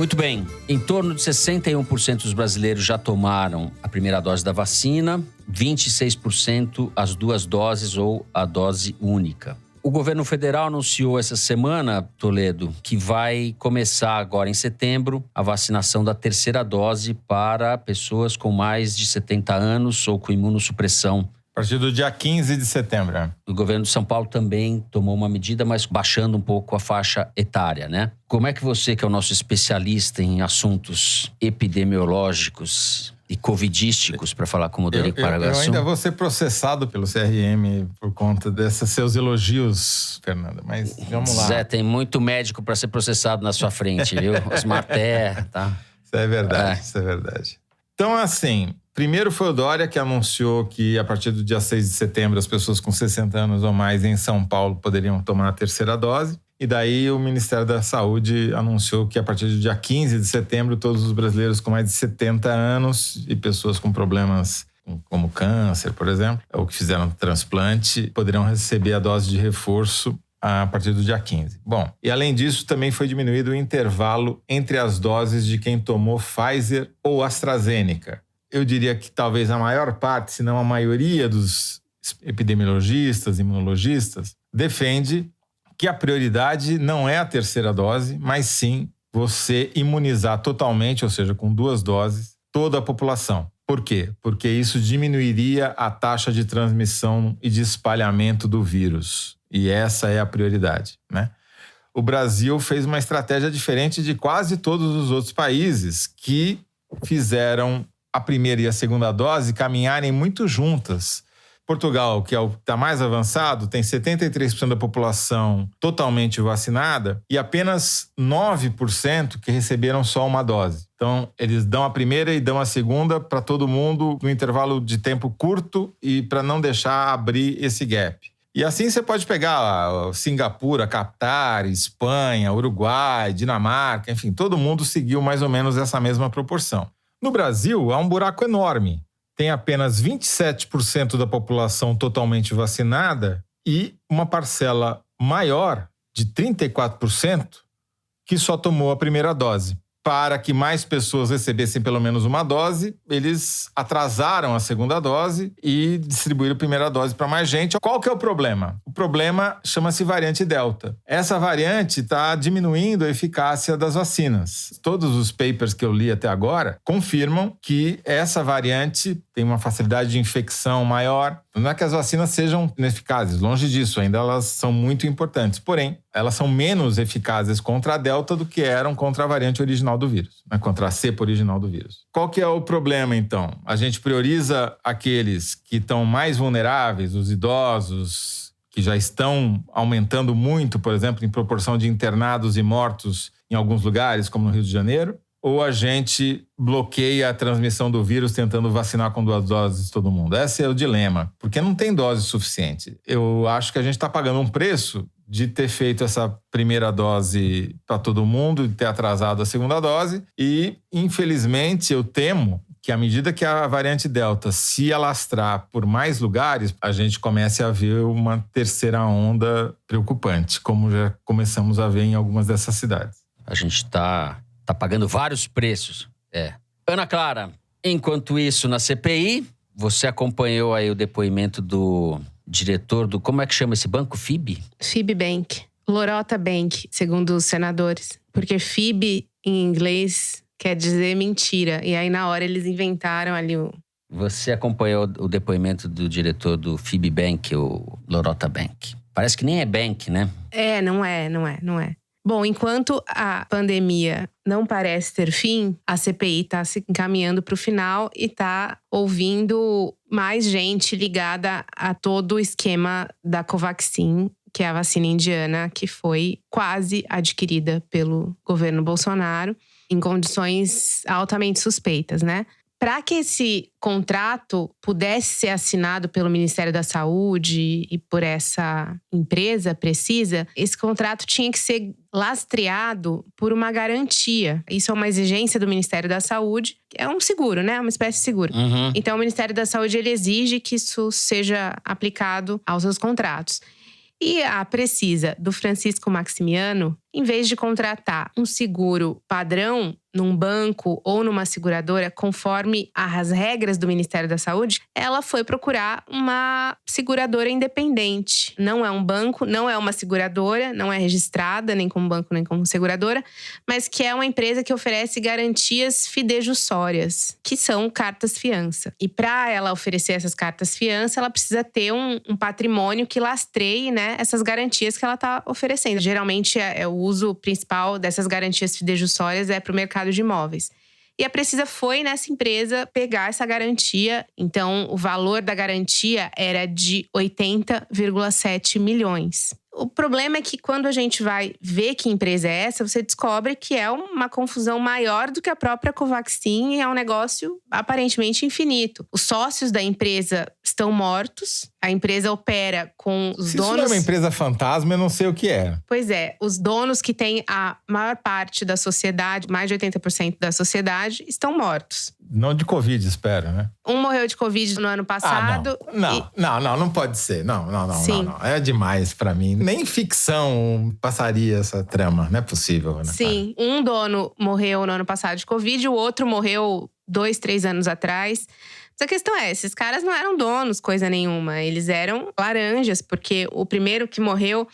Muito bem. Em torno de 61% dos brasileiros já tomaram a primeira dose da vacina, 26% as 2 doses ou a dose única. O governo federal anunciou essa semana, Toledo, que vai começar agora em setembro a vacinação da 3ª dose para pessoas com mais de 70 anos ou com imunossupressão. A partir do dia 15 de setembro. O governo de São Paulo também tomou uma medida, mas baixando um pouco a faixa etária, né? Como é que você, que é o nosso especialista em assuntos epidemiológicos e covidísticos, para falar com o Moderico Paraguaçu? Eu ainda vou ser processado pelo CRM por conta desses seus elogios, Fernanda, mas vamos lá. Zé, tem muito médico para ser processado na sua frente, viu? Osmar Terra, tá? Isso é verdade, isso é verdade. Então, assim, primeiro foi o Dória que anunciou que a partir do dia 6 de setembro as pessoas com 60 anos ou mais em São Paulo poderiam tomar a 3ª dose. E daí o Ministério da Saúde anunciou que a partir do dia 15 de setembro todos os brasileiros com mais de 70 anos e pessoas com problemas como câncer, por exemplo, ou que fizeram transplante, poderão receber a dose de reforço a partir do dia 15. Bom, e além disso também foi diminuído o intervalo entre as doses de quem tomou Pfizer ou AstraZeneca. Eu diria que talvez a maior parte, se não a maioria dos epidemiologistas, imunologistas, defende que a prioridade não é a 3ª dose, mas sim você imunizar totalmente, ou seja, com 2 doses, toda a população. Por quê? Porque isso diminuiria a taxa de transmissão e de espalhamento do vírus. E essa é a prioridade, né? O Brasil fez uma estratégia diferente de quase todos os outros países que fizeram a 1ª e a 2ª dose caminharem muito juntas. Portugal, que é o que está mais avançado, tem 73% da população totalmente vacinada e apenas 9% que receberam só uma dose. Então, eles dão a 1ª e dão a 2ª para todo mundo no intervalo de tempo curto e para não deixar abrir esse gap. E assim você pode pegar Singapura, Catar, Espanha, Uruguai, Dinamarca, enfim, todo mundo seguiu mais ou menos essa mesma proporção. No Brasil, há um buraco enorme. Tem apenas 27% da população totalmente vacinada e uma parcela maior, de 34%, que só tomou a 1ª dose. Para que mais pessoas recebessem pelo menos uma dose, eles atrasaram a 2ª dose e distribuíram a 1ª dose para mais gente. Qual que é o problema? O problema chama-se variante Delta. Essa variante está diminuindo a eficácia das vacinas. Todos os papers que eu li até agora confirmam que essa variante tem uma facilidade de infecção maior. Não é que as vacinas sejam ineficazes, longe disso, ainda elas são muito importantes. Porém, elas são menos eficazes contra a Delta do que eram contra a variante original do vírus, né? Contra a cepa original do vírus. Qual que é o problema, então? A gente prioriza aqueles que estão mais vulneráveis, os idosos, que já estão aumentando muito, por exemplo, em proporção de internados e mortos em alguns lugares, como no Rio de Janeiro, ou a gente bloqueia a transmissão do vírus tentando vacinar com 2 doses todo mundo? Esse é o dilema, porque não tem dose suficiente. Eu acho que a gente está pagando um preço de ter feito essa 1ª dose para todo mundo e ter atrasado a 2ª dose. E, infelizmente, eu temo que à medida que a variante Delta se alastrar por mais lugares, a gente comece a ver uma 3ª onda preocupante, como já começamos a ver em algumas dessas cidades. A gente está pagando vários preços. Ana Clara, enquanto isso, na CPI, você acompanhou aí o depoimento do diretor do... Como é que chama esse banco? FIB? FIB Bank. Lorota Bank, segundo os senadores. Porque FIB, em inglês, quer dizer mentira. E aí, na hora, eles inventaram ali o... Você acompanhou o depoimento do diretor do FIB Bank, o Lorota Bank. Parece que nem é bank, né? Não é. Bom, enquanto a pandemia não parece ter fim, a CPI está se encaminhando para o final e está ouvindo mais gente ligada a todo o esquema da Covaxin, que é a vacina indiana que foi quase adquirida pelo governo Bolsonaro em condições altamente suspeitas, né? Para que esse contrato pudesse ser assinado pelo Ministério da Saúde e por essa empresa precisa, esse contrato tinha que ser lastreado por uma garantia. Isso é uma exigência do Ministério da Saúde. É um seguro, né? Uma espécie de seguro. Uhum. Então, o Ministério da Saúde ele exige que isso seja aplicado aos seus contratos. E a Precisa, do Francisco Maximiano, em vez de contratar um seguro padrão num banco ou numa seguradora, conforme as regras do Ministério da Saúde, ela foi procurar uma seguradora independente. Não é um banco, não é uma seguradora, não é registrada nem como banco nem como seguradora, mas que é uma empresa que oferece garantias fidejussórias, que são cartas-fiança. E para ela oferecer essas cartas-fiança, ela precisa ter um patrimônio que lastreie, né, essas garantias que ela está oferecendo. Geralmente, o uso principal dessas garantias fidejussórias é para o mercado de imóveis. E a Precisa foi nessa empresa pegar essa garantia. Então, o valor da garantia era de 80,7 milhões. O problema é que quando a gente vai ver que empresa é essa, você descobre que é uma confusão maior do que a própria Covaxin e é um negócio aparentemente infinito. Os sócios da empresa estão mortos, a empresa opera com os donos… Se isso não é uma empresa fantasma, eu não sei o que é. Pois é, os donos que têm a maior parte da sociedade, mais de 80% da sociedade, estão mortos. Não de Covid, espero, né? Um morreu de Covid no ano passado. Não pode ser. Não. Sim. Não. É demais pra mim. Nem ficção passaria essa trama. Não é possível, né? Sim. Um dono morreu no ano passado de Covid, o outro morreu 2-3 anos atrás. Mas a questão é, esses caras não eram donos, coisa nenhuma. Eles eram laranjas, porque o primeiro que morreu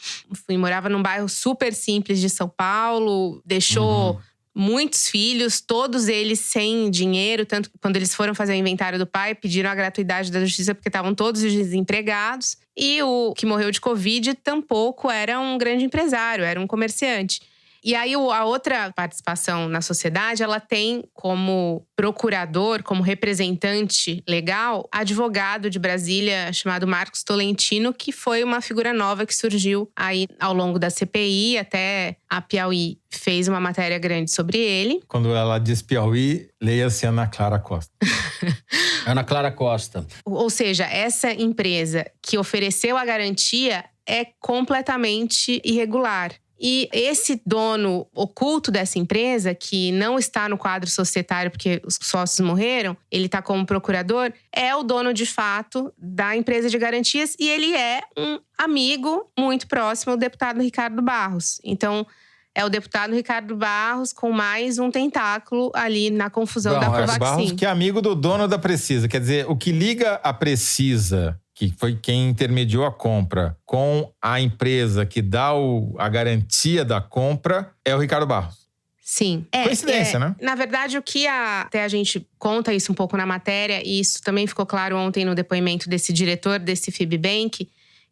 morava num bairro super simples de São Paulo, deixou… muitos filhos, todos eles sem dinheiro. Tanto que quando eles foram fazer o inventário do pai, pediram a gratuidade da justiça porque estavam todos desempregados. E o que morreu de Covid tampouco era um grande empresário, era um comerciante. E aí a outra participação na sociedade, ela tem como procurador, como representante legal, advogado de Brasília chamado Marcos Tolentino, que foi uma figura nova que surgiu aí ao longo da CPI. Até a Piauí fez uma matéria grande sobre ele. Quando ela diz Piauí, leia-se Ana Clara Costa. Ana Clara Costa. Ou seja, essa empresa que ofereceu a garantia é completamente irregular. E esse dono oculto dessa empresa, que não está no quadro societário porque os sócios morreram, ele está como procurador, é o dono de fato da empresa de garantias e ele é um amigo muito próximo ao deputado Ricardo Barros. Então, é o deputado Ricardo Barros com mais um tentáculo ali na confusão da Covaxin. Barros, que é amigo do dono da Precisa. Quer dizer, o que liga a Precisa, que foi quem intermediou a compra, com a empresa que dá a garantia da compra, é o Ricardo Barros. Sim. Coincidência, né? Na verdade, até a gente conta isso um pouco na matéria, e isso também ficou claro ontem no depoimento desse diretor desse Fibbank,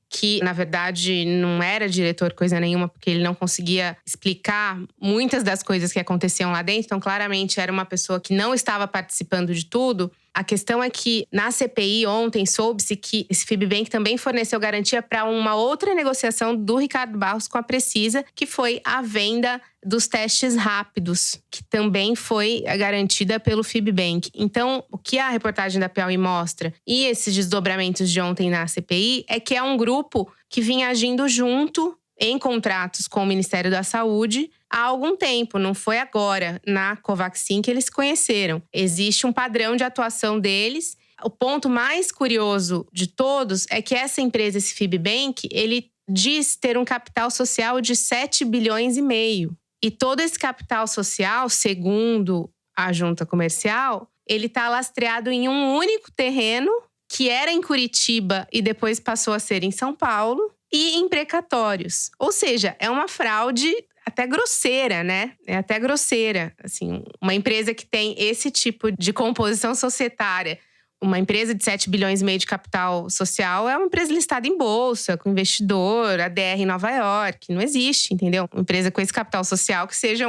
que, na verdade, não era diretor coisa nenhuma, porque ele não conseguia explicar muitas das coisas que aconteciam lá dentro. Então, claramente, era uma pessoa que não estava participando de tudo. A questão é que, na CPI ontem, soube-se que esse Fibbank também forneceu garantia para uma outra negociação do Ricardo Barros com a Precisa, que foi a venda dos testes rápidos, que também foi garantida pelo Fibbank. Então, o que a reportagem da Piauí mostra e esses desdobramentos de ontem na CPI é que é um grupo que vinha agindo junto em contratos com o Ministério da Saúde há algum tempo, não foi agora, na Covaxin, que eles se conheceram. Existe um padrão de atuação deles. O ponto mais curioso de todos é que essa empresa, esse Fibbank, ele diz ter um capital social de 7 bilhões e meio. E todo esse capital social, segundo a junta comercial, ele está lastreado em um único terreno, que era em Curitiba e depois passou a ser em São Paulo, e em precatórios. Ou seja, é uma fraude até grosseira, né? É até grosseira. Assim, uma empresa que tem esse tipo de composição societária, uma empresa de 7 bilhões e meio de capital social, é uma empresa listada em bolsa, com investidor, ADR em Nova York. Não existe, entendeu? Uma empresa com esse capital social que seja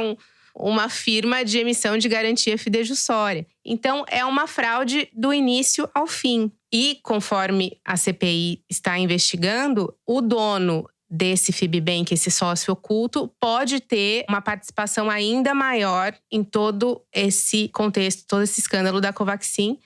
uma firma de emissão de garantia fidejussória. Então, é uma fraude do início ao fim. E, conforme a CPI está investigando, o dono desse Fibbank, esse sócio oculto, pode ter uma participação ainda maior em todo esse contexto, todo esse escândalo da Covaxin,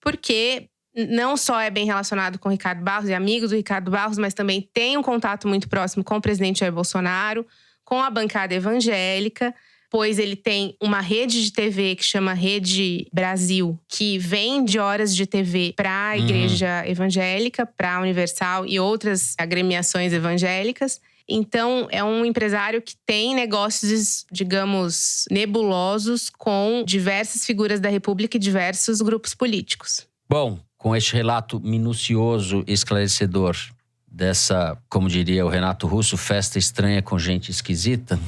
porque não só é bem relacionado com o Ricardo Barros, é amigo do Ricardo Barros, mas também tem um contato muito próximo com o presidente Jair Bolsonaro, com a bancada evangélica, pois ele tem uma rede de TV que chama Rede Brasil, que vende horas de TV para a igreja evangélica, para a Universal e outras agremiações evangélicas. Então, é um empresário que tem negócios, digamos, nebulosos com diversas figuras da República e diversos grupos políticos. Bom, com este relato minucioso e esclarecedor dessa, como diria o Renato Russo, festa estranha com gente esquisita,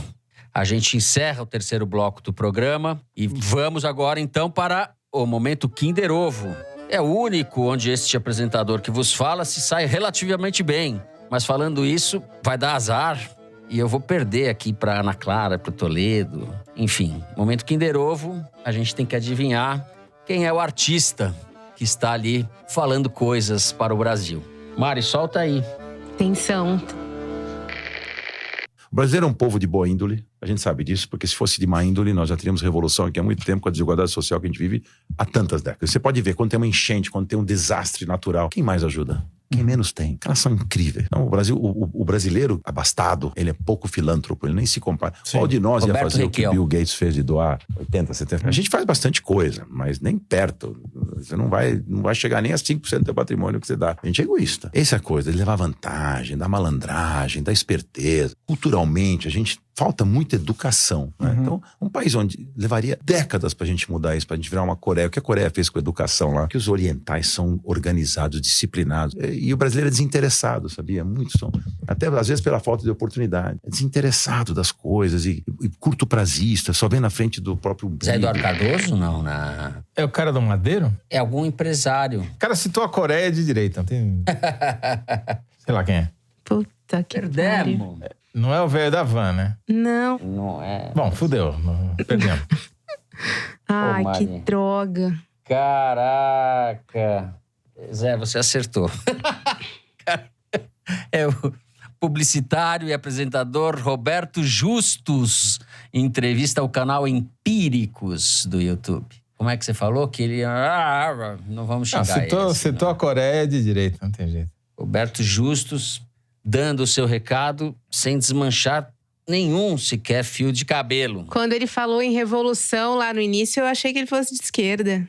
a gente encerra o terceiro bloco do programa e vamos agora então para o momento Kinder Ovo. É o único onde este apresentador que vos fala se sai relativamente bem. Mas falando isso, vai dar azar e eu vou perder aqui para Ana Clara, para Toledo. Enfim, momento Kinder Ovo, a gente tem que adivinhar quem é o artista que está ali falando coisas para o Brasil. Mari, solta aí. Tensão. O brasileiro é um povo de boa índole, a gente sabe disso, porque se fosse de má índole, nós já teríamos revolução aqui há muito tempo, com a desigualdade social que a gente vive há tantas décadas. Você pode ver, quando tem uma enchente, quando tem um desastre natural, quem mais ajuda? Quem menos tem. Elas são incríveis. Então, o brasileiro abastado, ele é pouco filântropo, ele nem se compara. Sim. Qual de nós Roberto ia fazer Requiel. O que o Bill Gates fez de doar 80, 70? A gente faz bastante coisa, mas nem perto. Você não vai chegar nem a 5% do teu patrimônio que você dá. A gente é egoísta. Essa é a coisa, de levar vantagem, da malandragem, da esperteza. Culturalmente, a gente falta muita educação, né? Então, um país onde levaria décadas pra gente mudar isso, pra gente virar uma Coreia. O que a Coreia fez com a educação lá? Que os orientais são organizados, disciplinados. E o brasileiro é desinteressado, sabia? Muitos são. Até, às vezes, pela falta de oportunidade. É desinteressado das coisas e curto prazista, só vem na frente do próprio... Zé Eduardo Cardoso, não? É o cara do Madeiro? É algum empresário. O cara citou a Coreia de direita, não tem... Sei lá quem é. Puta que pariu. Não é o velho da van, né? Não. Não é. Bom, fudeu. Perdemos. Ai, que droga. Caraca. Zé, você acertou. É o publicitário e apresentador Roberto Justus, em entrevista ao canal Empíricos do YouTube. Como é que você falou? Que ele... não vamos chegar citou a Coreia de direita, não tem jeito. Roberto Justus... dando o seu recado sem desmanchar nenhum sequer fio de cabelo. Quando ele falou em revolução lá no início, eu achei que ele fosse de esquerda.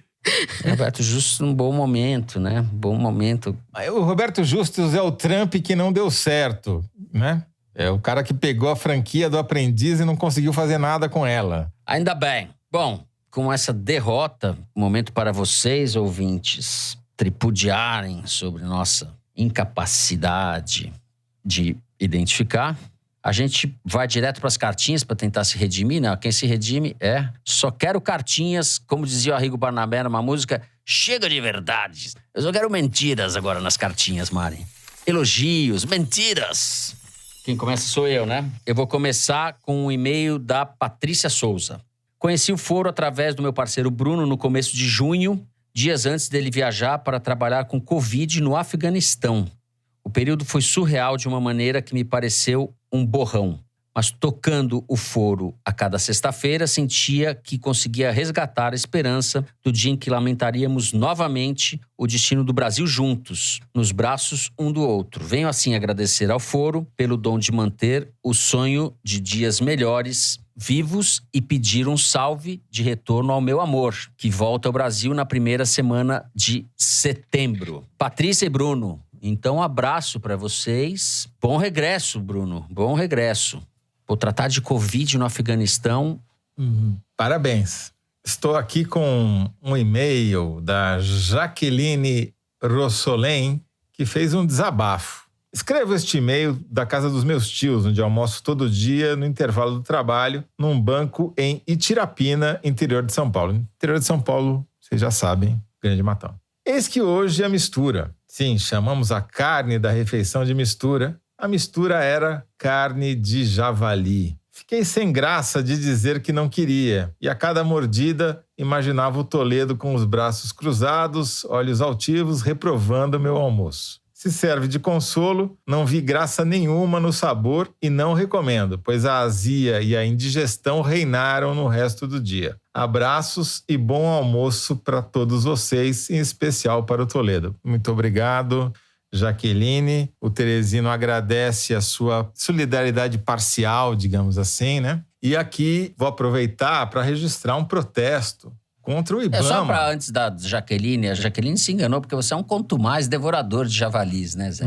Roberto Justus num bom momento, né? Bom momento. O Roberto Justus é o Trump que não deu certo, né? É o cara que pegou a franquia do Aprendiz e não conseguiu fazer nada com ela. Ainda bem. Bom, com essa derrota, momento para vocês, ouvintes, tripudiarem sobre nossa incapacidade de identificar. A gente vai direto para as cartinhas para tentar se redimir, né? Quem se redime só quero cartinhas, como dizia o Arrigo Barnabé numa música, chega de verdades. Eu só quero mentiras agora nas cartinhas, Mari. Elogios, mentiras. Quem começa sou eu, né? Eu vou começar com um e-mail da Patrícia Souza. Conheci o Foro através do meu parceiro Bruno no começo de junho, dias antes dele viajar para trabalhar com Covid no Afeganistão. O período foi surreal de uma maneira que me pareceu um borrão. Mas tocando o Foro a cada sexta-feira, sentia que conseguia resgatar a esperança do dia em que lamentaríamos novamente o destino do Brasil juntos, nos braços um do outro. Venho assim agradecer ao Foro pelo dom de manter o sonho de dias melhores vivos e pedir um salve de retorno ao meu amor, que volta ao Brasil na primeira semana de setembro. Patrícia e Bruno, então um abraço para vocês. Bom regresso, Bruno. Bom regresso. Vou tratar de Covid no Afeganistão. Parabéns. Estou aqui com um e-mail da Jaqueline Rossolém, que fez um desabafo. Escrevo este e-mail da casa dos meus tios, onde almoço todo dia no intervalo do trabalho, num banco em Itirapina, interior de São Paulo. Interior de São Paulo, vocês já sabem, Grande Matão. Eis que hoje a mistura. Sim, chamamos a carne da refeição de mistura. A mistura era carne de javali. Fiquei sem graça de dizer que não queria. E a cada mordida, imaginava o Toledo com os braços cruzados, olhos altivos, reprovando meu almoço. Se serve de consolo, não vi graça nenhuma no sabor e não recomendo, pois a azia e a indigestão reinaram no resto do dia. Abraços e bom almoço para todos vocês, em especial para o Toledo. Muito obrigado, Jaqueline. O Teresino agradece a sua solidariedade parcial, digamos assim, né? E aqui vou aproveitar para registrar um protesto contra o IBAMA. É só pra antes da Jaqueline. A Jaqueline se enganou porque você é um contumaz devorador de javalis, né, Zé?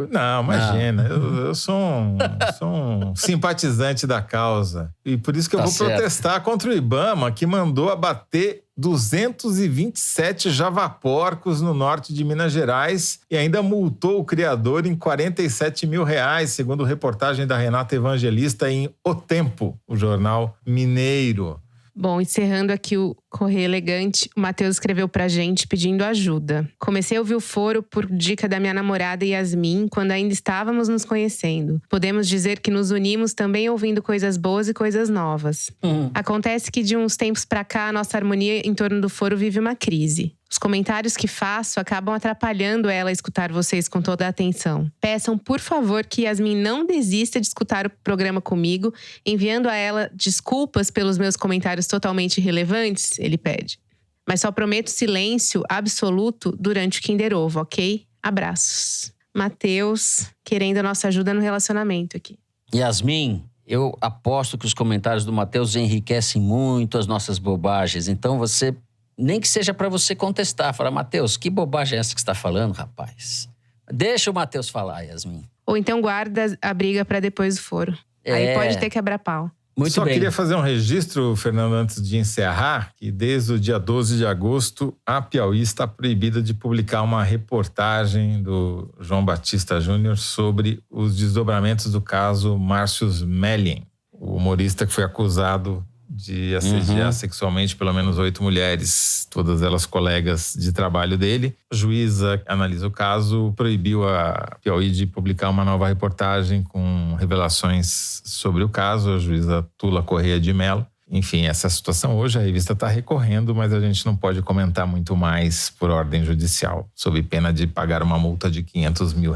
Não, imagina. Eu sou um simpatizante da causa. E por isso que eu vou protestar contra o IBAMA, que mandou abater 227 javaporcos no norte de Minas Gerais e ainda multou o criador em R$47 mil, segundo reportagem da Renata Evangelista em O Tempo, o jornal mineiro. Bom, encerrando aqui o Correio Elegante, o Matheus escreveu pra gente pedindo ajuda. Comecei a ouvir o foro por dica da minha namorada Yasmin, quando ainda estávamos nos conhecendo. Podemos dizer que nos unimos também ouvindo coisas boas e coisas novas. Acontece que de uns tempos pra cá, a nossa harmonia em torno do foro vive uma crise. Os comentários que faço acabam atrapalhando ela a escutar vocês com toda a atenção. Peçam, por favor, que Yasmin não desista de escutar o programa comigo, enviando a ela desculpas pelos meus comentários totalmente irrelevantes, ele pede. Mas só prometo silêncio absoluto durante o Kinder Ovo, ok? Abraços. Matheus, querendo a nossa ajuda no relacionamento aqui. Yasmin, eu aposto que os comentários do Matheus enriquecem muito as nossas bobagens. Então você... Nem que seja para você contestar. Falar, Matheus, que bobagem é essa que você está falando, rapaz? Deixa o Matheus falar, Yasmin. Ou então guarda a briga para depois do foro. Aí pode ter quebra-pau. Muito Só bem. queria fazer um registro, Fernando, antes de encerrar, que desde o dia 12 de agosto, a Piauí está proibida de publicar uma reportagem do João Batista Júnior sobre os desdobramentos do caso Márcios Mellin, o humorista que foi acusado de assediar sexualmente pelo menos 8 mulheres, todas elas colegas de trabalho dele. A juíza analisa o caso, proibiu a Piauí de publicar uma nova reportagem com revelações sobre o caso, a juíza Tula Correia de Mello. Enfim, essa situação hoje a revista está recorrendo, mas a gente não pode comentar muito mais por ordem judicial, sob pena de pagar uma multa de R$500 mil.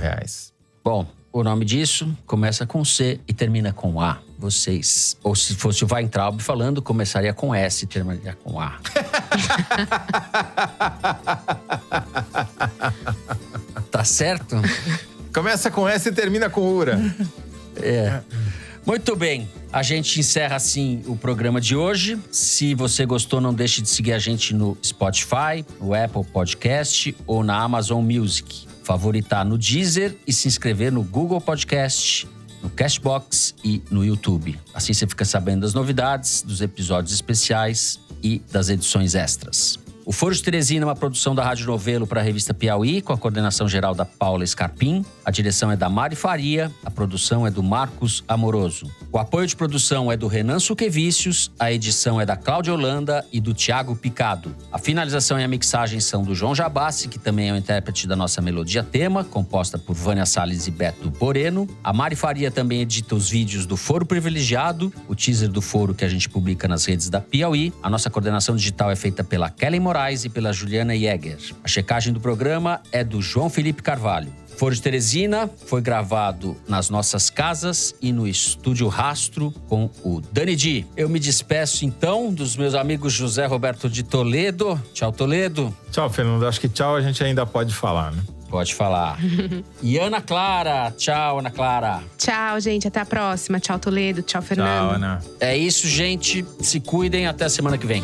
Bom, o nome disso começa com C e termina com A. Vocês, ou se fosse o Weintraub falando, começaria com S e terminaria com A. Tá certo? Começa com S e termina com URA. Muito bem, a gente encerra assim o programa de hoje. Se você gostou, não deixe de seguir a gente no Spotify, no Apple Podcast ou na Amazon Music. Favoritar no Deezer e se inscrever no Google Podcast, no Castbox e no YouTube. Assim você fica sabendo das novidades, dos episódios especiais e das edições extras. O Foro de Teresina é uma produção da Rádio Novelo para a revista Piauí, com a coordenação geral da Paula Scarpim. A direção é da Mari Faria, a produção é do Marcos Amoroso. O apoio de produção é do Renan Suquevicius, a edição é da Cláudia Holanda e do Thiago Picado. A finalização e a mixagem são do João Jabassi, que também é o intérprete da nossa melodia tema, composta por Vânia Salles e Beto Boreno. A Mari Faria também edita os vídeos do Foro Privilegiado, o teaser do Foro que a gente publica nas redes da Piauí. A nossa coordenação digital é feita pela Kelly Moraes e pela Juliana Jäger. A checagem do programa é do João Felipe Carvalho. Foro de Teresina foi gravado nas nossas casas e no Estúdio Rastro com o Dani Di. Eu me despeço então dos meus amigos José Roberto de Toledo. Tchau, Toledo. Tchau, Fernando. Acho que tchau a gente ainda pode falar, né? Pode falar. E Ana Clara. Tchau, Ana Clara. Tchau, gente. Até a próxima. Tchau, Toledo. Tchau, Fernando. Tchau, Ana. É isso, gente. Se cuidem. Até a semana que vem.